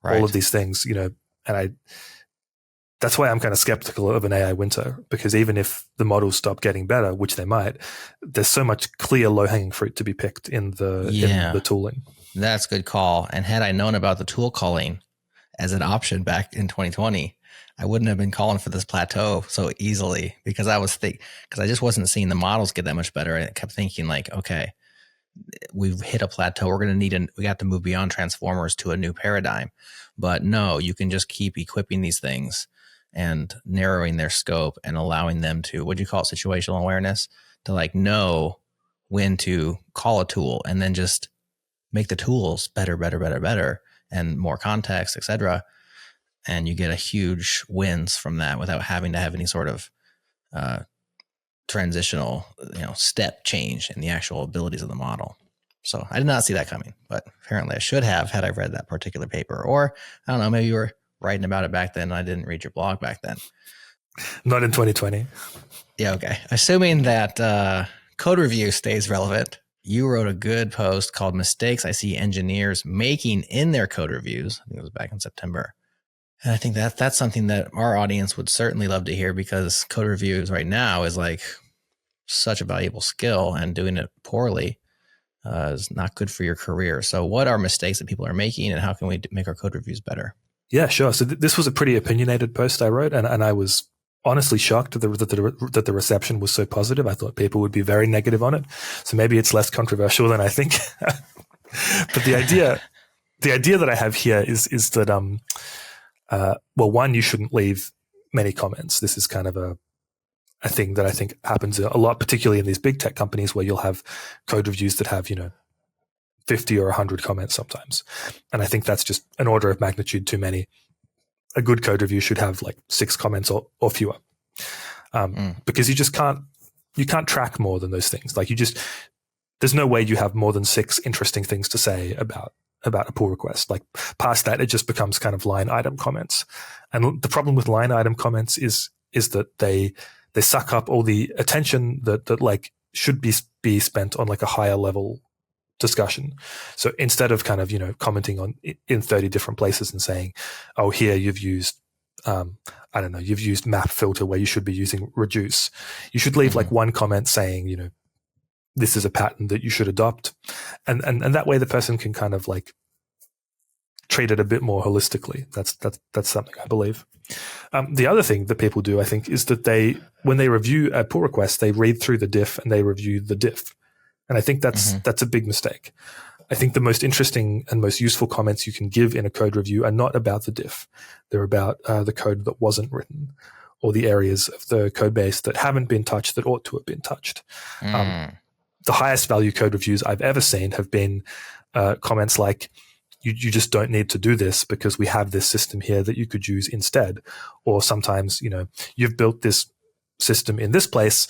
all of these things, and that's why I'm kind of skeptical of an AI winter, because even if the models stop getting better, which they might, there's so much clear low-hanging fruit to be picked in the tooling. That's a good call. And had I known about the tool calling as an option back in 2020, I wouldn't have been calling for this plateau so easily, because I just wasn't seeing the models get that much better. I kept thinking like, okay, we've hit a plateau. We're going to we got to move beyond transformers to a new paradigm. But no, you can just keep equipping these things and narrowing their scope and allowing them to, what do you call it, situational awareness, to like know when to call a tool and then just make the tools better, and more context, etc. And you get a huge wins from that without having to have any sort of transitional, step change in the actual abilities of the model. So I did not see that coming, but apparently I should have, had I read that particular paper. Or I don't know, maybe you were writing about it back then and I didn't read your blog back then. Not in 2020. Yeah, okay. Assuming that code review stays relevant, you wrote a good post called Mistakes I See Engineers Making in Their Code Reviews. I think it was back in September. And I think that's something that our audience would certainly love to hear, because code reviews right now is like such a valuable skill, and doing it poorly is not good for your career. So what are mistakes that people are making, and how can we make our code reviews better? Yeah, sure. So this was a pretty opinionated post I wrote, and I was honestly shocked that the reception was so positive. I thought people would be very negative on it. So maybe it's less controversial than I think. But the idea that I have here is that well, one, you shouldn't leave many comments. This is kind of a thing that I think happens a lot, particularly in these big tech companies where you'll have code reviews that have 50 or 100 comments sometimes, and I think that's just an order of magnitude too many. A good code review should have like 6 comments or fewer, because you can't track more than those things. Like there's no way you have more than 6 interesting things to say about a pull request. Like past that, it just becomes kind of line item comments. And the problem with line item comments is that they suck up all the attention that like should be spent on like a higher level discussion. So instead of kind of, commenting on in 30 different places and saying, oh, here you've used, you've used map filter where you should be using reduce. You should leave like one comment saying, this is a pattern that you should adopt. And that way the person can kind of like treat it a bit more holistically. That's something I believe. The other thing that people do, I think, is that when they review a pull request, they read through the diff and they review the diff. And I think that's a big mistake. I think the most interesting and most useful comments you can give in a code review are not about the diff. They're about the code that wasn't written, or the areas of the code base that haven't been touched that ought to have been touched. The highest value code reviews I've ever seen have been comments like, you just don't need to do this because we have this system here that you could use instead. Or sometimes, you've built this system in this place,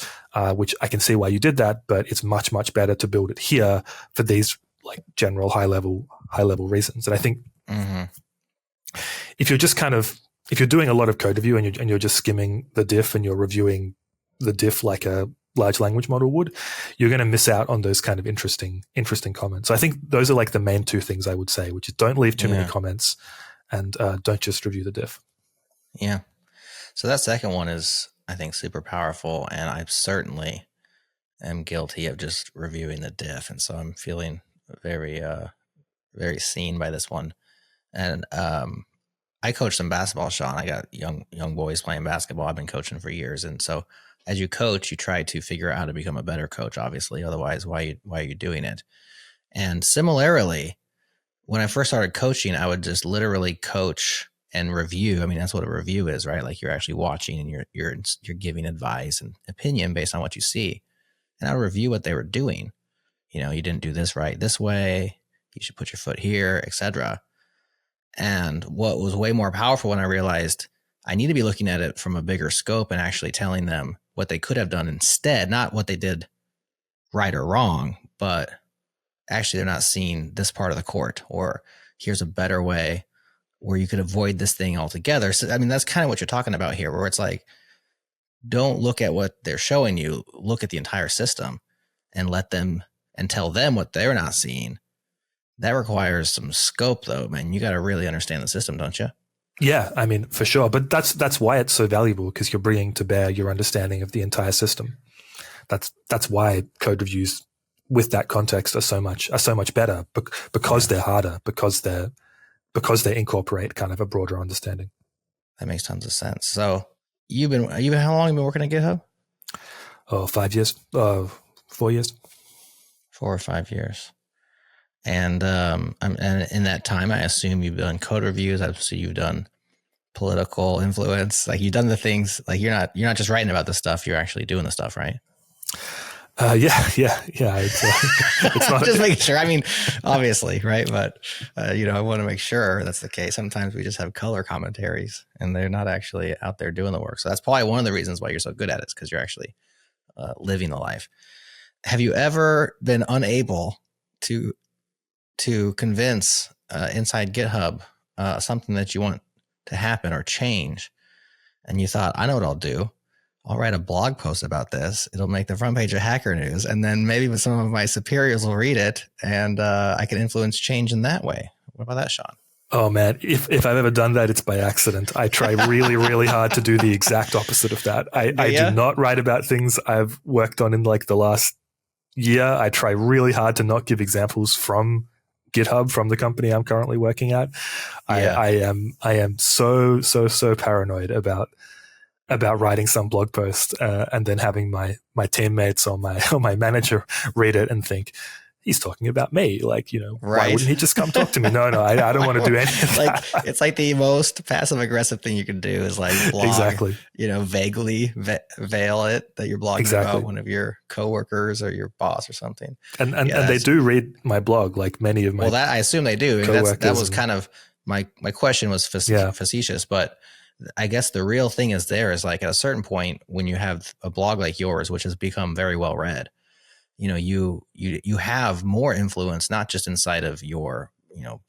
which I can see why you did that, but it's much, much better to build it here for these like general high level reasons. And I think if you're doing a lot of code review and you're just skimming the diff and you're reviewing the diff like a large language model would, you're going to miss out on those kind of interesting comments. So I think those are like the main 2 things I would say, which is don't leave too many comments and don't just review the diff. Yeah. So that second one is, I think, super powerful, and I certainly am guilty of just reviewing the diff, and so I'm feeling very, very seen by this one. And I coach some basketball, Sean. I got young boys playing basketball. I've been coaching for years, and so as you coach, you try to figure out how to become a better coach. Obviously, otherwise, why are you doing it? And similarly, when I first started coaching, I would just literally coach and review. I mean, that's what a review is, right? Like you're actually watching and you're giving advice and opinion based on what you see. And I would review what they were doing. You know, you didn't do this right this way. You should put your foot here, etc. And what was way more powerful when I realized I need to be looking at it from a bigger scope and actually telling them what they could have done instead, not what they did right or wrong, but actually they're not seeing this part of the court, or here's a better way where you could avoid this thing altogether. So, I mean, that's kind of what you're talking about here, where it's like, don't look at what they're showing you, look at the entire system and let them and tell them what they're not seeing. That requires some scope though, man. You got to really understand the system, don't you? Yeah, I mean, for sure. But that's why it's so valuable, because you're bringing to bear your understanding of the entire system. That's why code reviews with that context are so much better, because they're harder, because they incorporate kind of a broader understanding. That makes tons of sense. So how long have you been working at GitHub? Oh, 5 years, 4 years, 4 or 5 years. And and in that time, I assume you've done code reviews. I see you've done political influence. Like you've done the things. Like you're not just writing about the stuff. You're actually doing the stuff, right? Yeah. It's not just making sure. I mean, obviously, right? But I want to make sure that's the case. Sometimes we just have color commentaries, and they're not actually out there doing the work. So that's probably one of the reasons why you're so good at it, is because you're actually living the life. Have you ever been unable to convince inside GitHub something that you want to happen or change, and you thought, I know what I'll do. I'll write a blog post about this. It'll make the front page of Hacker News, and then maybe some of my superiors will read it, and I can influence change in that way. What about that, Sean? Oh man, if I've ever done that, it's by accident. I try really, really hard to do the exact opposite of that. I do not write about things I've worked on in like the last year. I try really hard to not give examples from GitHub, from the company I'm currently working at. Yeah. I am so paranoid about writing some blog post and then having my teammates or my manager read it and think, he's talking about me. Like, right. Why wouldn't he just come talk to me? No, I don't want to do any of that. It's like the most passive aggressive thing you can do is like blog, exactly. Vaguely veil it that you're blogging about one of your coworkers or your boss or something. And they do read my blog, like many of my. Well, that I assume they do. That was kind of my question was facetious, but I guess the real thing is like at a certain point when you have a blog like yours, which has become very well read, you have more influence, not just inside of your,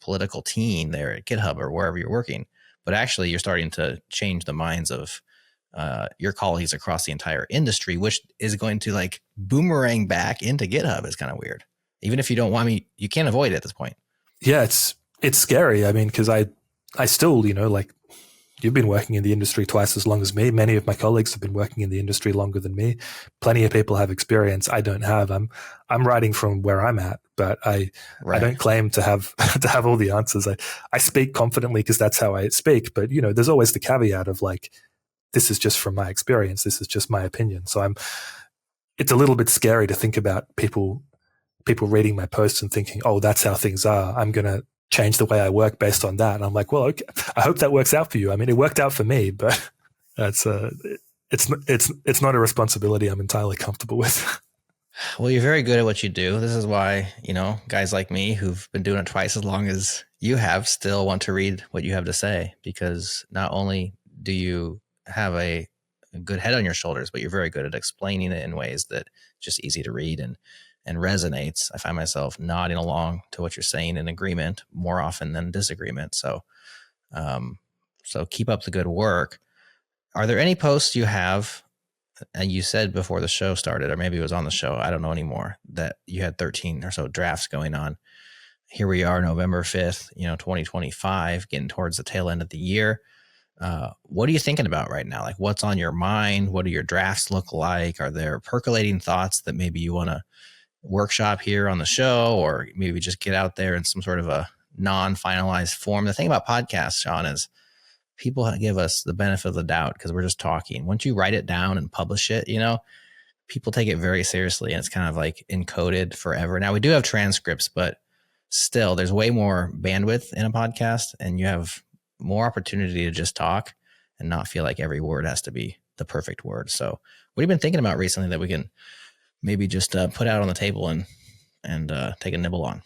political team there at GitHub or wherever you're working, but actually you're starting to change the minds of your colleagues across the entire industry, which is going to like boomerang back into GitHub. Is kind of weird. Even if you don't want me, you can't avoid it at this point. Yeah, it's scary. I mean, because I still, like, you've been working in the industry twice as long as me. Many of my colleagues have been working in the industry longer than me. Plenty of people have experience I don't have. I'm writing from where I'm at, but I don't claim to have all the answers. I speak confidently because that's how I speak. But there's always the caveat of like, this is just from my experience. This is just my opinion. So it's a little bit scary to think about people reading my posts and thinking, oh, that's how things are. I'm gonna change the way I work based on that. And I'm like, well, okay, I hope that works out for you. I mean, it worked out for me, but it's not a responsibility I'm entirely comfortable with. Well, you're very good at what you do. This is why, guys like me who've been doing it twice as long as you have still want to read what you have to say, because not only do you have a good head on your shoulders, but you're very good at explaining it in ways that just easy to read and resonates. I find myself nodding along to what you're saying in agreement more often than disagreement. So keep up the good work. Are there any posts you have, and you said before the show started, or maybe it was on the show, I don't know anymore, that you had 13 or so drafts going on. Here we are, November 5th, 2025, getting towards the tail end of the year. What are you thinking about right now? Like, what's on your mind? What do your drafts look like? Are there percolating thoughts that maybe you want to workshop here on the show, or maybe just get out there in some sort of a non-finalized form? The thing about podcasts, Sean, is people give us the benefit of the doubt because we're just talking. Once you write it down and publish it, people take it very seriously, and it's kind of like encoded forever. Now we do have transcripts, but still there's way more bandwidth in a podcast, and you have more opportunity to just talk and not feel like every word has to be the perfect word. So what have you been thinking about recently that we can maybe just put out on the table and take a nibble on?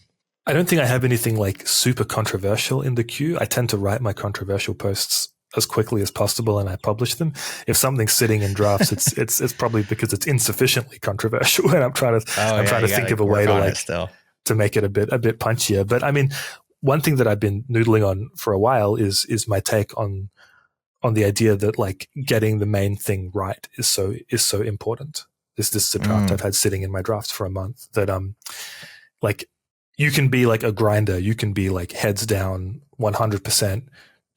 I don't think I have anything like super controversial in the queue. I tend to write my controversial posts as quickly as possible and I publish them. If something's sitting in drafts, it's probably because it's insufficiently controversial, and I'm trying to think of a way to make it a bit punchier. But I mean, one thing that I've been noodling on for a while is my take on the idea that like getting the main thing right is so important. This is a draft I've had sitting in my drafts for a month that like you can be like a grinder, you can be like heads down 100%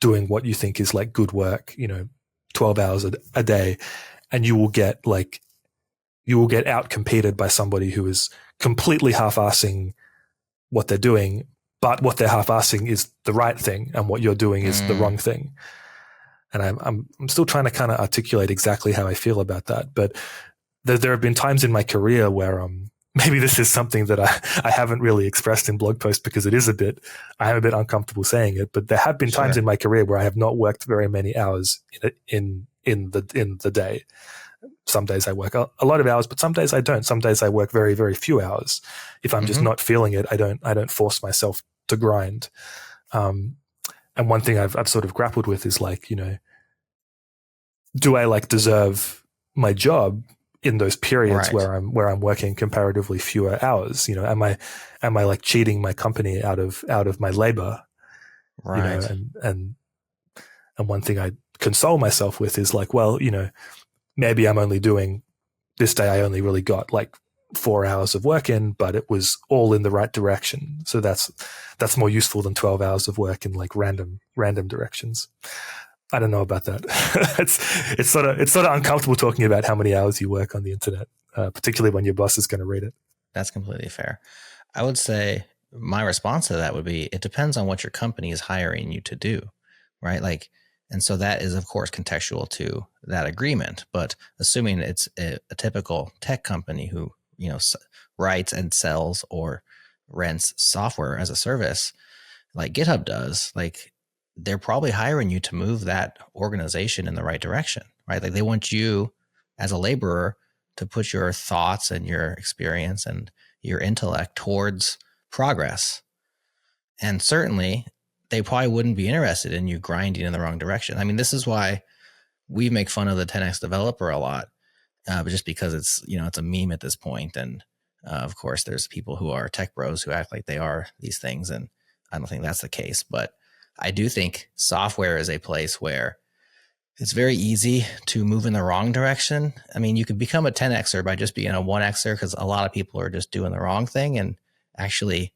doing what you think is like good work, 12 hours a day, and you will get out competed by somebody who is completely half-assing what they're doing, but what they're half-assing is the right thing and what you're doing is the wrong thing. And I'm still trying to kind of articulate exactly how I feel about that. But there have been times in my career where maybe this is something that I haven't really expressed in blog posts because I am a bit uncomfortable saying it, but there have been times in my career where I have not worked very many hours in the day. Some days I work a lot of hours, but some days I don't. Some days I work very, very few hours. If I'm just not feeling it, I don't force myself to grind. And one thing I've sort of grappled with is like, do I like deserve my job in those periods where I'm working comparatively fewer hours? Am I like cheating my company out of my labor? Right. And one thing I console myself with is like, well, maybe I'm only doing this day. I only really got like 4 hours of work in, but it was all in the right direction. So that's more useful than 12 hours of work in like random directions. I don't know about that. It's sort of uncomfortable talking about how many hours you work on the internet, particularly when your boss is going to read it. That's completely fair. I would say my response to that would be, it depends on what your company is hiring you to do, right? Like, and so that is of course contextual to that agreement, but assuming it's a typical tech company who, writes and sells or rents software as a service like GitHub does, like, they're probably hiring you to move that organization in the right direction, right? Like they want you as a laborer to put your thoughts and your experience and your intellect towards progress. And certainly they probably wouldn't be interested in you grinding in the wrong direction. I mean, this is why we make fun of the 10X developer a lot, but just because it's, it's a meme at this point. And of course there's people who are tech bros who act like they are these things. And I don't think that's the case, but I do think software is a place where it's very easy to move in the wrong direction. I mean, you could become a 10Xer by just being a 1Xer because a lot of people are just doing the wrong thing. And actually,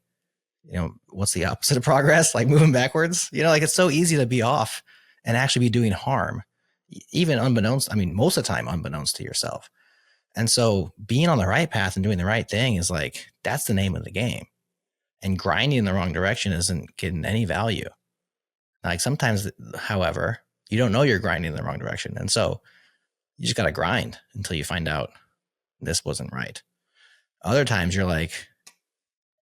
what's the opposite of progress? Like moving backwards, like it's so easy to be off and actually be doing harm, even unbeknownst. I mean, most of the time unbeknownst to yourself. And so being on the right path and doing the right thing is like, that's the name of the game. And grinding in the wrong direction isn't getting any value. Like sometimes, however, you don't know you're grinding in the wrong direction. And so you just got to grind until you find out this wasn't right. Other times you're like,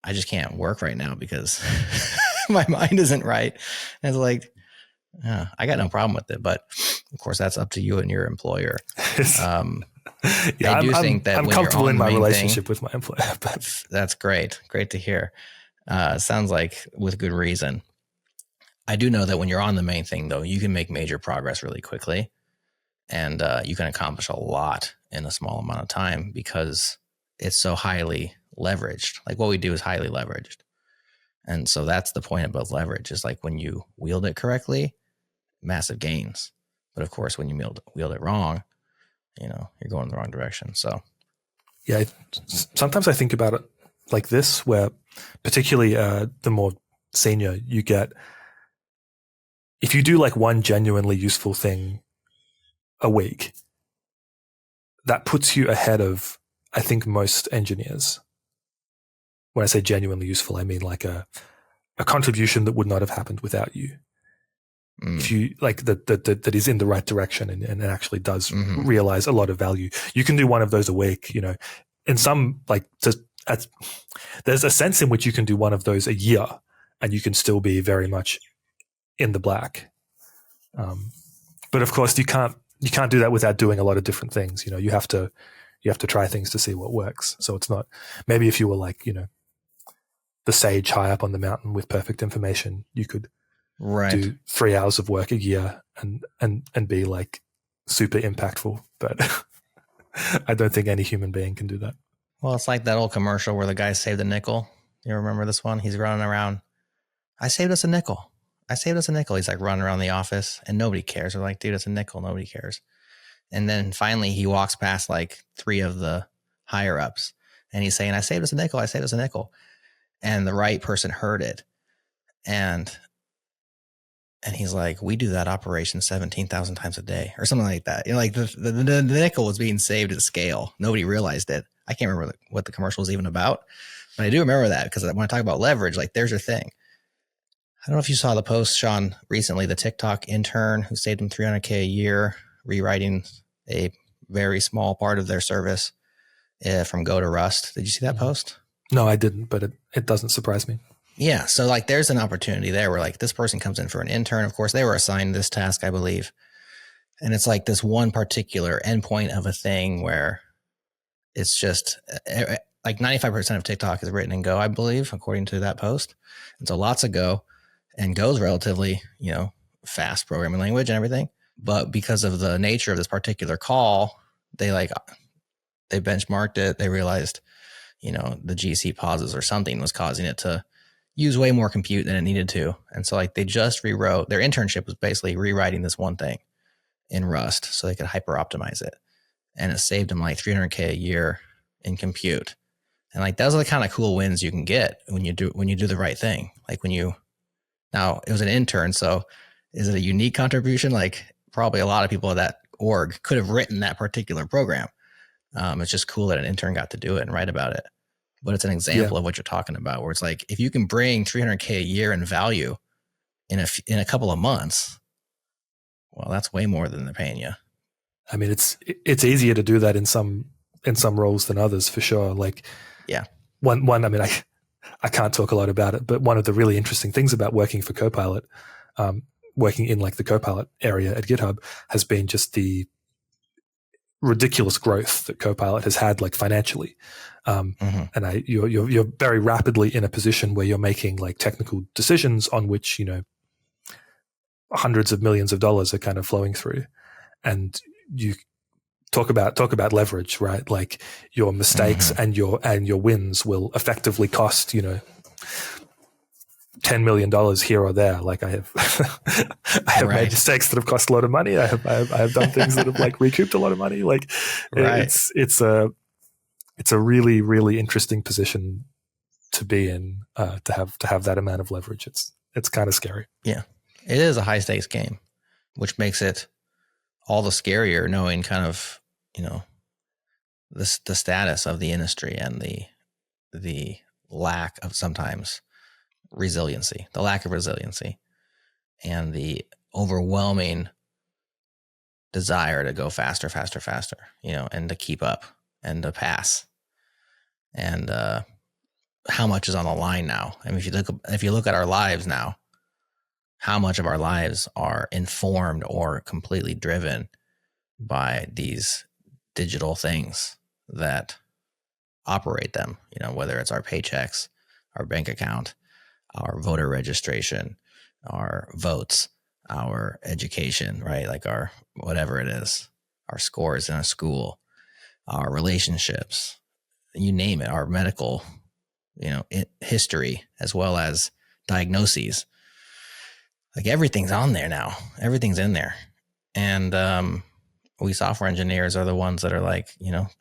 I just can't work right now because my mind isn't right. And it's like, I got no problem with it. But of course, that's up to you and your employer. I think that I'm comfortable in my relationship with my employer. But that's great. Great to hear. Sounds like with good reason. I do know that when you're on the main thing, though, you can make major progress really quickly, and you can accomplish a lot in a small amount of time because it's so highly leveraged. Like what we do is highly leveraged. And so that's the point about leverage, is like when you wield it correctly, massive gains. But of course, when you wield it wrong, you're going in the wrong direction. So yeah, sometimes I think about it like this, where particularly the more senior you get, if you do like one genuinely useful thing a week, that puts you ahead of, I think, most engineers. When I say genuinely useful, I mean like a contribution that would not have happened without you. if you like that is in the right direction and actually does realize a lot of value. You can do one of those a week, in some there's a sense in which you can do one of those a year and you can still be very much in the black. But of course you can't do that without doing a lot of different things. You have to try things to see what works. So it's not, maybe if you were like, the sage high up on the mountain with perfect information, you could do 3 hours of work a year and be like super impactful. But I don't think any human being can do that. Well, it's like that old commercial where the guy saved a nickel. You remember this one? He's running around. I saved us a nickel. He's like running around the office and nobody cares. They're like, dude, it's a nickel. Nobody cares. And then finally he walks past like 3 of the higher ups and he's saying, I saved us a nickel. And the right person heard it. And he's like, we do that operation 17,000 times a day or something like that. Like the nickel was being saved at scale. Nobody realized it. I can't remember what the commercial was even about, but I do remember that because when I talk about leverage, like there's your thing. I don't know if you saw the post, Sean, recently, the TikTok intern who saved him $300K a year, rewriting a very small part of their service from Go to Rust. Did you see that post? No, I didn't, but it doesn't surprise me. Yeah. So like there's an opportunity there where like this person comes in for an intern. Of course, they were assigned this task, I believe. And it's like this one particular endpoint of a thing where it's just like 95% of TikTok is written in Go, I believe, according to that post. And so lots of Go. And Go's relatively, fast programming language and everything. But because of the nature of this particular call, they benchmarked it. They realized, the GC pauses or something was causing it to use way more compute than it needed to. And so like they just rewrote, their internship was basically rewriting this one thing in Rust so they could hyper optimize it. And it saved them like $300K a year in compute. And like those are the kind of cool wins you can get when you do the right thing. Like now, it was an intern, so is it a unique contribution? Like probably a lot of people at that org could have written that particular program. It's just cool that an intern got to do it and write about it. But it's an example of what you're talking about, where it's like if you can bring $300K a year in value in a couple of months, well, that's way more than they're paying you. I mean, it's easier to do that in some roles than others for sure. Like, one. I mean, I can't talk a lot about it, but one of the really interesting things about working for Copilot, working in like the Copilot area at GitHub, has been just the ridiculous growth that Copilot has had, like financially. And you're very rapidly in a position where you're making like technical decisions on which, hundreds of millions of dollars are kind of flowing through, and you talk about leverage, right? Like your mistakes and your wins will effectively cost, $10 million here or there. Like I have made mistakes that have cost a lot of money. I have done things that have like recouped a lot of money. Like it's a really, really interesting position to be in, to have that amount of leverage. It's kind of scary. Yeah, it is a high stakes game, which makes it all the scarier knowing kind of, the status of the industry and the lack of sometimes resiliency, and the overwhelming desire to go faster, and to keep up and to pass. And how much is on the line now? I mean, if you look at our lives now, how much of our lives are informed or completely driven by these digital things that operate them, whether it's our paychecks, our bank account, our voter registration, our votes, our education, right? Like our, whatever it is, our scores in a school, our relationships, you name it, our medical, history, as well as diagnoses. Like everything's on there now. Everything's in there. And, we software engineers are the ones that are like,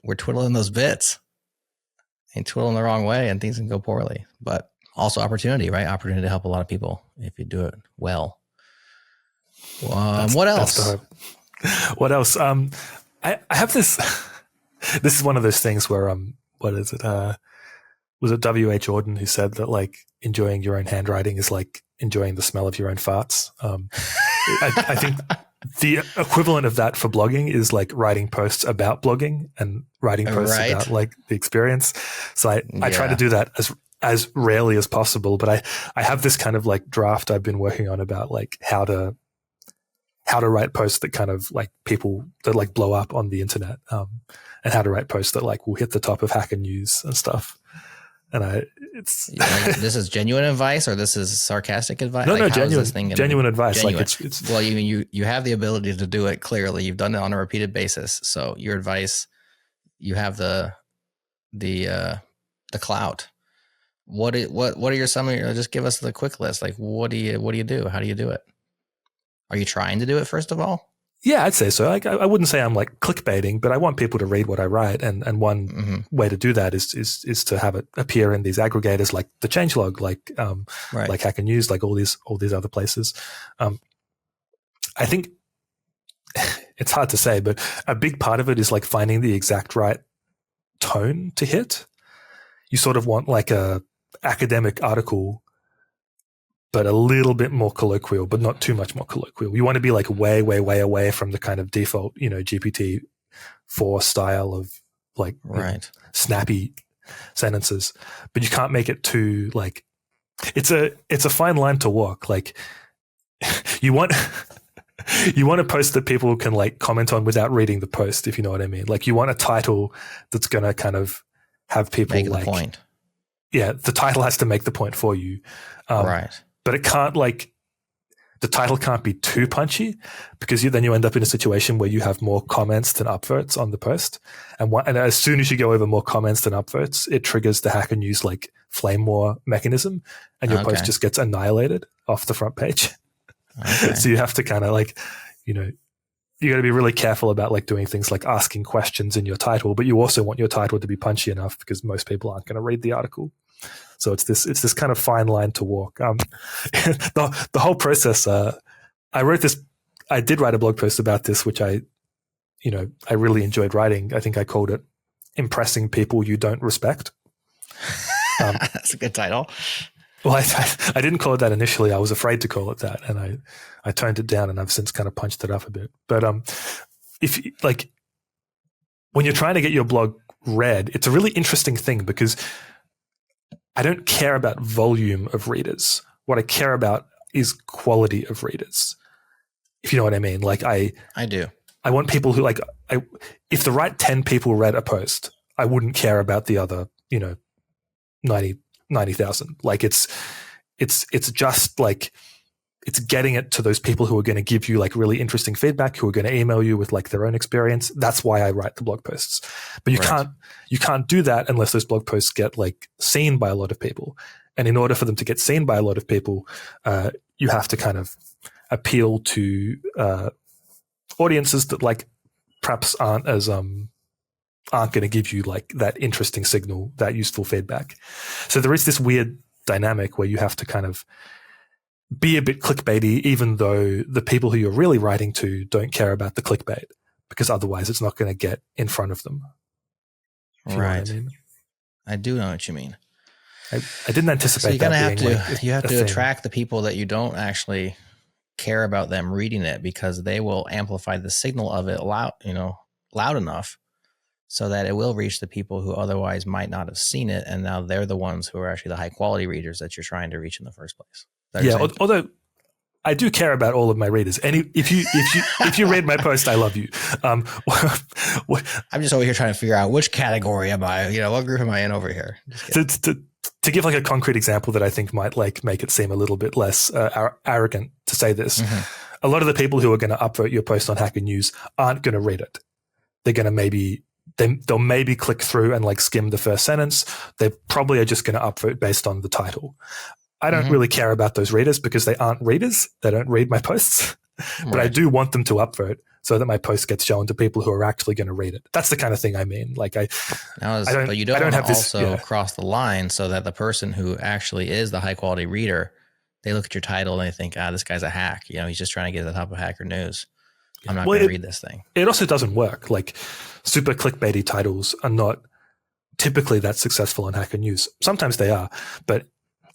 we're twiddling those bits and twiddling the wrong way and things can go poorly, but also opportunity, right? Opportunity to help a lot of people if you do it well. What else? What else? I have this, this is one of those things where, what is it? Was it W.H. Auden who said that like enjoying your own handwriting is like enjoying the smell of your own farts? I think the equivalent of that for blogging is like writing posts about blogging and writing posts about like the experience. So I try to do that as rarely as possible, but I have this kind of like draft I've been working on about like how to write posts that kind of like people that like blow up on the internet, and how to write posts that like will hit the top of Hacker News and stuff. And this is genuine advice, or this is sarcastic advice? No, like, genuine advice. Genuine. Like it's well, you have the ability to do it clearly. You've done it on a repeated basis. So your advice, you have the clout. What are your some of your, just give us the quick list. Like, what do you do? How do you do it? Are you trying to do it first of all? Yeah, I'd say so. Like, I wouldn't say I'm like clickbaiting, but I want people to read what I write. And one way to do that is to have it appear in these aggregators like the changelog, like like Hacker News, like all these other places. I think it's hard to say, but a big part of it is like finding the exact right tone to hit. You sort of want like a academic article, but a little bit more colloquial, but not too much more colloquial. You want to be like way, way, way away from the kind of default, GPT-4 style of like snappy sentences, but you can't make it too like, it's a fine line to walk. Like you want a post that people can like comment on without reading the post, if you know what I mean. Like you want a title that's going to kind of have people make like, the point. Yeah, the title has to make the point for you. But it can't like, the title can't be too punchy, because then you end up in a situation where you have more comments than upvotes on the post. And as soon as you go over more comments than upvotes, it triggers the Hacker News like flame war mechanism, and your post just gets annihilated off the front page. Okay. So you have to kind of like, you got to be really careful about like doing things like asking questions in your title, but you also want your title to be punchy enough because most people aren't going to read the article. So it's this kind of fine line to walk. The whole process. I did write a blog post about this, which I really enjoyed writing. I think I called it "Impressing People You Don't Respect." That's a good title. Well, I didn't call it that initially. I was afraid to call it that, and I toned it down, and I've since kind of punched it up a bit. But if like when you're trying to get your blog read, it's a really interesting thing, because I don't care about volume of readers. What I care about is quality of readers, if you know what I mean. Like I do. I want people who if the right 10 people read a post, I wouldn't care about the other, 90,000. Like it's just like, it's getting it to those people who are going to give you like really interesting feedback, who are going to email you with like their own experience. That's why I write the blog posts. But you can't do that unless those blog posts get like seen by a lot of people. And in order for them to get seen by a lot of people, you have to kind of appeal to audiences that like perhaps aren't going to give you like that interesting signal, that useful feedback. So there is this weird dynamic where you have to kind of be a bit clickbaity, even though the people who you're really writing to don't care about the clickbait, because otherwise it's not going to get in front of them. Right. I mean. I do know what you mean. I didn't anticipate that. You have to attract the people that you don't actually care about them reading it, because they will amplify the signal of it loud enough so that it will reach the people who otherwise might not have seen it. And now they're the ones who are actually the high quality readers that you're trying to reach in the first place. Yeah, although I do care about all of my readers, and if you read my post, I love you. I'm just over here trying to figure out which category am I? What group am I in over here? To give like a concrete example that I think might like make it seem a little bit less arrogant to say this, a lot of the people who are going to upvote your post on Hacker News aren't going to read it. They're going to they'll maybe click through and like skim the first sentence. They probably are just going to upvote based on the title. I don't really care about those readers because they aren't readers. They don't read my posts. But I do want them to upvote so that my post gets shown to people who are actually going to read it. That's the kind of thing I mean. Like but you don't want to also cross the line so that the person who actually is the high quality reader, they look at your title and they think, this guy's a hack. He's just trying to get to the top of Hacker News. I'm not going to read this thing. It also doesn't work. Like super clickbaity titles are not typically that successful on Hacker News. Sometimes they are, but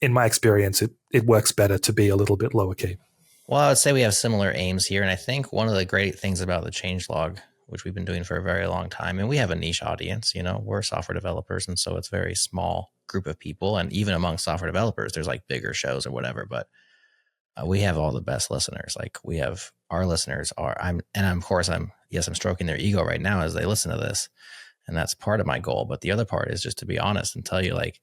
in my experience, it works better to be a little bit lower key. Well, I would say we have similar aims here. And I think one of the great things about the changelog, which we've been doing for a very long time, and we have a niche audience, we're software developers. And so it's a very small group of people. And even among software developers, there's like bigger shows or whatever. But we have all the best listeners. Like we have our listeners I'm stroking their ego right now as they listen to this. And that's part of my goal. But the other part is just to be honest and tell you, like,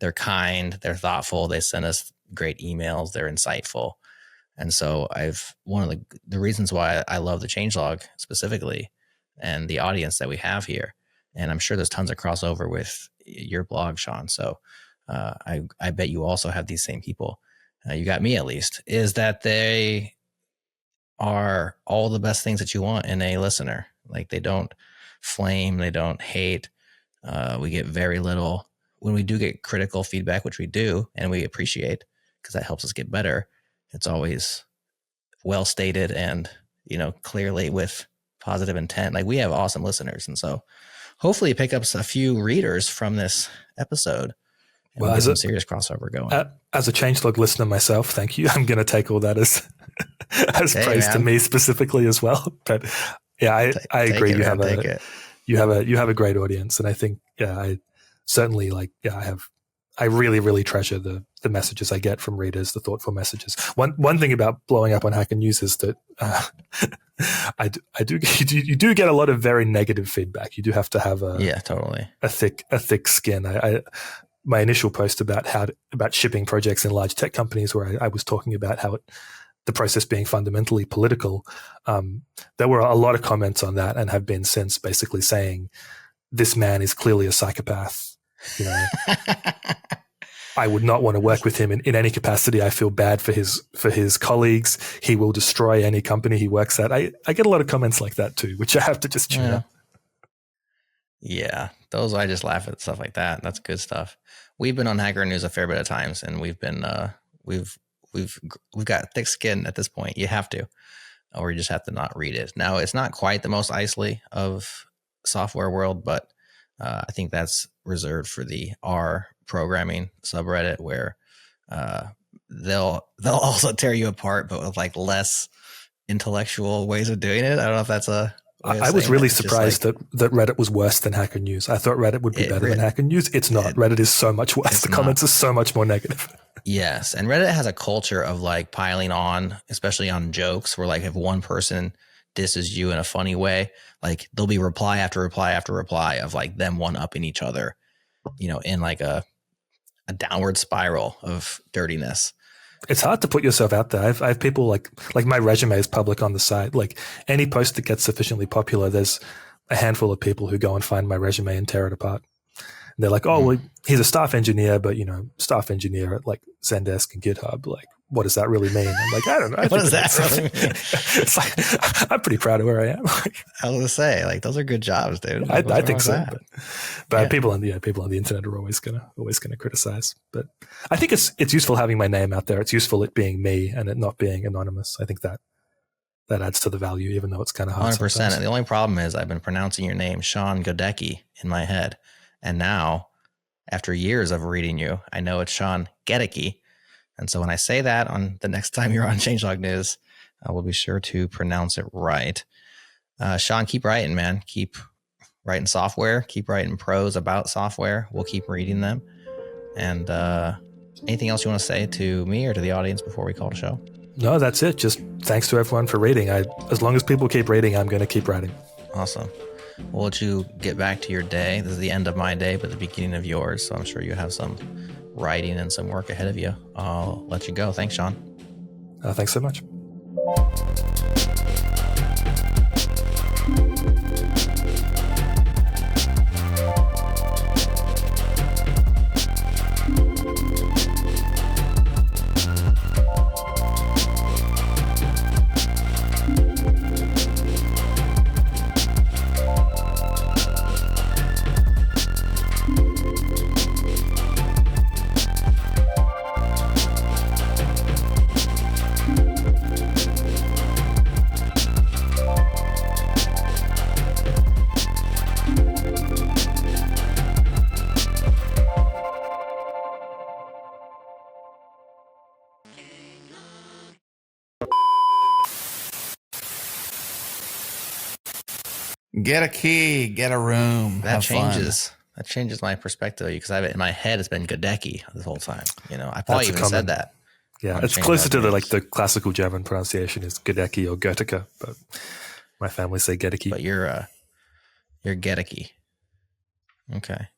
they're kind, they're thoughtful, they send us great emails, they're insightful. And so one of the reasons why I love the changelog specifically and the audience that we have here, and I'm sure there's tons of crossover with your blog, Sean. So I bet you also have these same people. You got me at least, is that they are all the best things that you want in a listener. Like they don't flame, they don't hate. We get very little. When we do get critical feedback, which we do, and we appreciate because that helps us get better, it's always well stated and, clearly with positive intent. Like we have awesome listeners. And so hopefully pick up a few readers from this episode. And we'll get some serious crossover going. As a changelog listener myself, thank you. I'm going to take all that as praise to me specifically as well. But yeah, I agree. You have a great audience. And I think, I certainly I really, really treasure the messages I get from readers, the thoughtful messages. One thing about blowing up on Hacker News is that you do get a lot of very negative feedback. You do have to have a thick skin. My initial post about shipping projects in large tech companies, where I was talking about the process being fundamentally political, there were a lot of comments on that and have been since basically saying this man is clearly a psychopath. I would not want to work with him in any capacity. I feel bad for his colleagues. He will destroy any company he works at. I get a lot of comments like that too, which I have to just tune out. Yeah, those I just laugh at stuff like that. That's good stuff. We've been on Hacker News a fair bit of times, and we've been we've got thick skin at this point. You have to, or you just have to not read it. Now, it's not quite the most icy of software world, but I think that's reserved for the R programming subreddit, where they'll also tear you apart, but with like less intellectual ways of doing it. I don't know if that's a. I was really surprised that Reddit was worse than Hacker News. I thought Reddit would be better than Hacker News. It's not. Reddit is so much worse. The comments are so much more negative. Yes. And Reddit has a culture of like piling on, especially on jokes, where like if one person disses you in a funny way, like there'll be reply after reply after reply of like them one-upping each other, in like a downward spiral of dirtiness. It's hard to put yourself out there. I have people like my resume is public on the site. Like any post that gets sufficiently popular, there's a handful of people who go and find my resume and tear it apart. And they're like, oh, well, he's a staff engineer, but staff engineer at like Zendesk and GitHub. Like, what does that really mean? I'm like, I don't know. What does that really mean? It's like, I'm pretty proud of where I am. I was gonna say, like, those are good jobs, dude. I think so. But people on the internet are always gonna criticize. But I think it's useful having my name out there. It's useful it being me and it not being anonymous. I think that adds to the value, even though it's kind of hard. 100%. And the only problem is I've been pronouncing your name, Sean Goedecke, in my head, and now, after years of reading you, I know it's Sean Goedecke. And so when I say that on the next time you're on Changelog News, I will be sure to pronounce it right. Sean, keep writing, man. Keep writing software. Keep writing prose about software. We'll keep reading them. And anything else you want to say to me or to the audience before we call the show? No, that's it. Just thanks to everyone for reading. As long as people keep reading, I'm going to keep writing. Awesome. We'll let you get back to your day. This is the end of my day, but the beginning of yours. So I'm sure you have some writing and some work ahead of you. I'll let you go. Thanks, Sean. Thanks so much. Get a key, get a room. That have changes. Fun. That changes my perspective because in my head it's been Goedecke this whole time. I probably even said that. Yeah, it's closer to the classical German pronunciation is Goedecke or Goedecke, but my family say Goedecke. But you're Goedecke. Okay.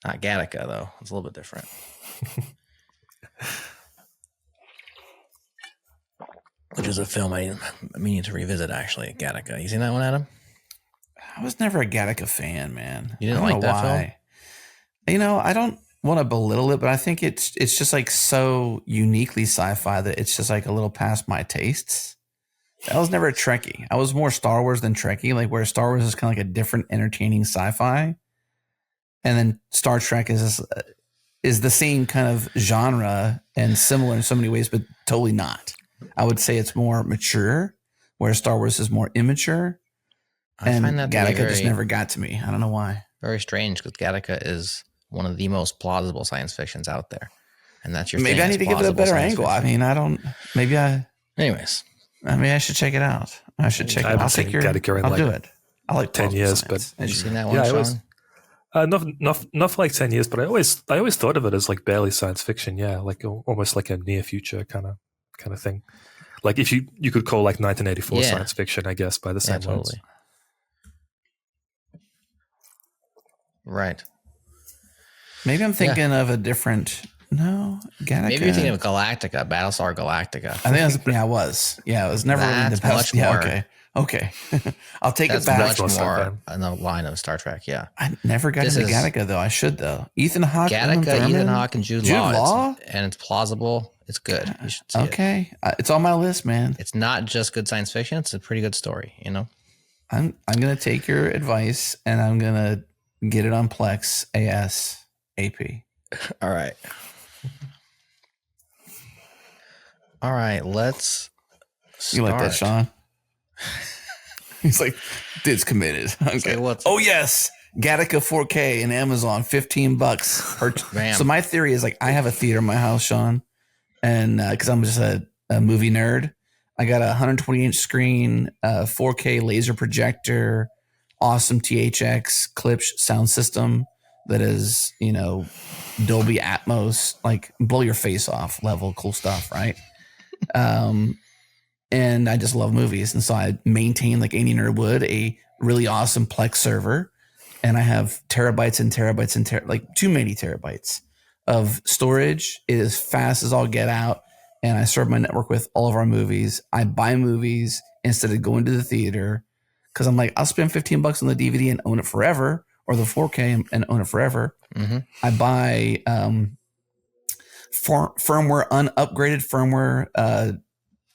Not Gattaca though. It's a little bit different. Which is a film I mean to revisit actually. Gattaca. You seen that one, Adam? I was never a Gattaca fan, man. You didn't like that film? I don't want to belittle it, but I think it's just like so uniquely sci-fi that it's just like a little past my tastes. I was never a Trekkie. I was more Star Wars than Trekkie, like where Star Wars is kind of like a different entertaining sci-fi. And then Star Trek is the same kind of genre and similar in so many ways, but totally not. I would say it's more mature, whereas Star Wars is more immature. And Gattaca just never got to me. I don't know why. Very strange because Gattaca is one of the most plausible science fictions out there. And that's your maybe thing, I need to give it a better angle. Fiction. Anyways. I should check it out. I should check it out. I'll take your Gattaca I'll do it. I like 10 years, science. but have you seen that one, Sean? Not for like 10 years, but I always thought of it as like barely science fiction. Yeah, like almost like a near future kind of thing. Like if you could call like 1984 science fiction, I guess, by the same totally. Right. Maybe I'm thinking of a different. No, Gattaca. Maybe you're thinking of Galactica, Battlestar Galactica. I think I was. Yeah, it was never really the best. Much more. Yeah, okay. I'll take it back. That's much more in the line of Star Trek. Yeah. I never got into Gattaca though. I should though. Ethan Hawke, Ethan Hawke, and Jude Law. And it's plausible. It's good. You should see it. It's on my list, man. It's not just good science fiction. It's a pretty good story. I'm gonna take your advice and I'm gonna get it on Plex ASAP. All right. All right, let's start. You like that, Sean? He's like, dude's committed. Okay. Oh, yes. Gattaca 4K in Amazon, $15. So my theory is like, I have a theater in my house, Sean, and because I'm just a movie nerd, I got a 120-inch screen, 4K laser projector, awesome THX Klipsch sound system that is, Dolby Atmos, like blow your face off level, cool stuff, right? And I just love movies. And so I maintain, like any nerd would, a really awesome Plex server. And I have terabytes and terabytes and like too many terabytes of storage. It is fast as all get out. And I serve my network with all of our movies. I buy movies instead of going to the theater because I'm like, I'll spend $15 on the DVD and own it forever, or the 4K and own it forever. Mm-hmm. I buy firmware, unupgraded firmware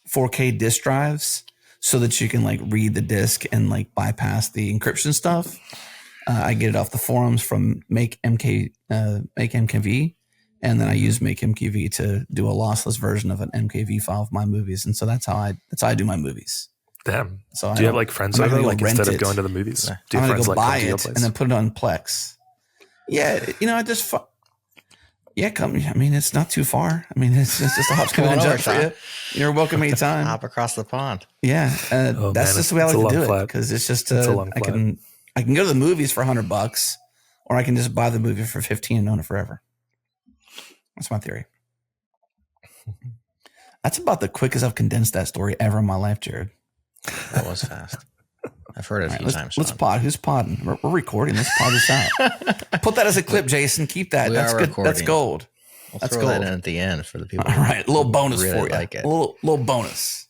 4K disk drives so that you can like read the disk and like bypass the encryption stuff. I get it off the forums from Make MKV, and then I use Make MKV to do a lossless version of an MKV file of my movies, and so that's how I do my movies. Damn. So do you have like friends over like instead of going to the movies? Do I'm your gonna friends go like buy come to your it place? and then put it on Plex. Yeah, I just come. I mean, it's not too far. I mean, it's just a hop, skip, and jump for you. You're welcome anytime. Hop across the pond. Yeah, that's just the way I like to do it because it's just I can go to the movies for $100, or I can just buy the movie for $15 and own it forever. That's my theory. That's about the quickest I've condensed that story ever in my life, Jerod. That was fast. I've heard it a few times. Let's pod. Who's podding? We're recording. Let's pod this out. Put that as a clip, Jason. Keep that. That's good. Recording. That's gold. We'll throw that in at the end for the people. All right, a little bonus really for you. Like it. A little bonus.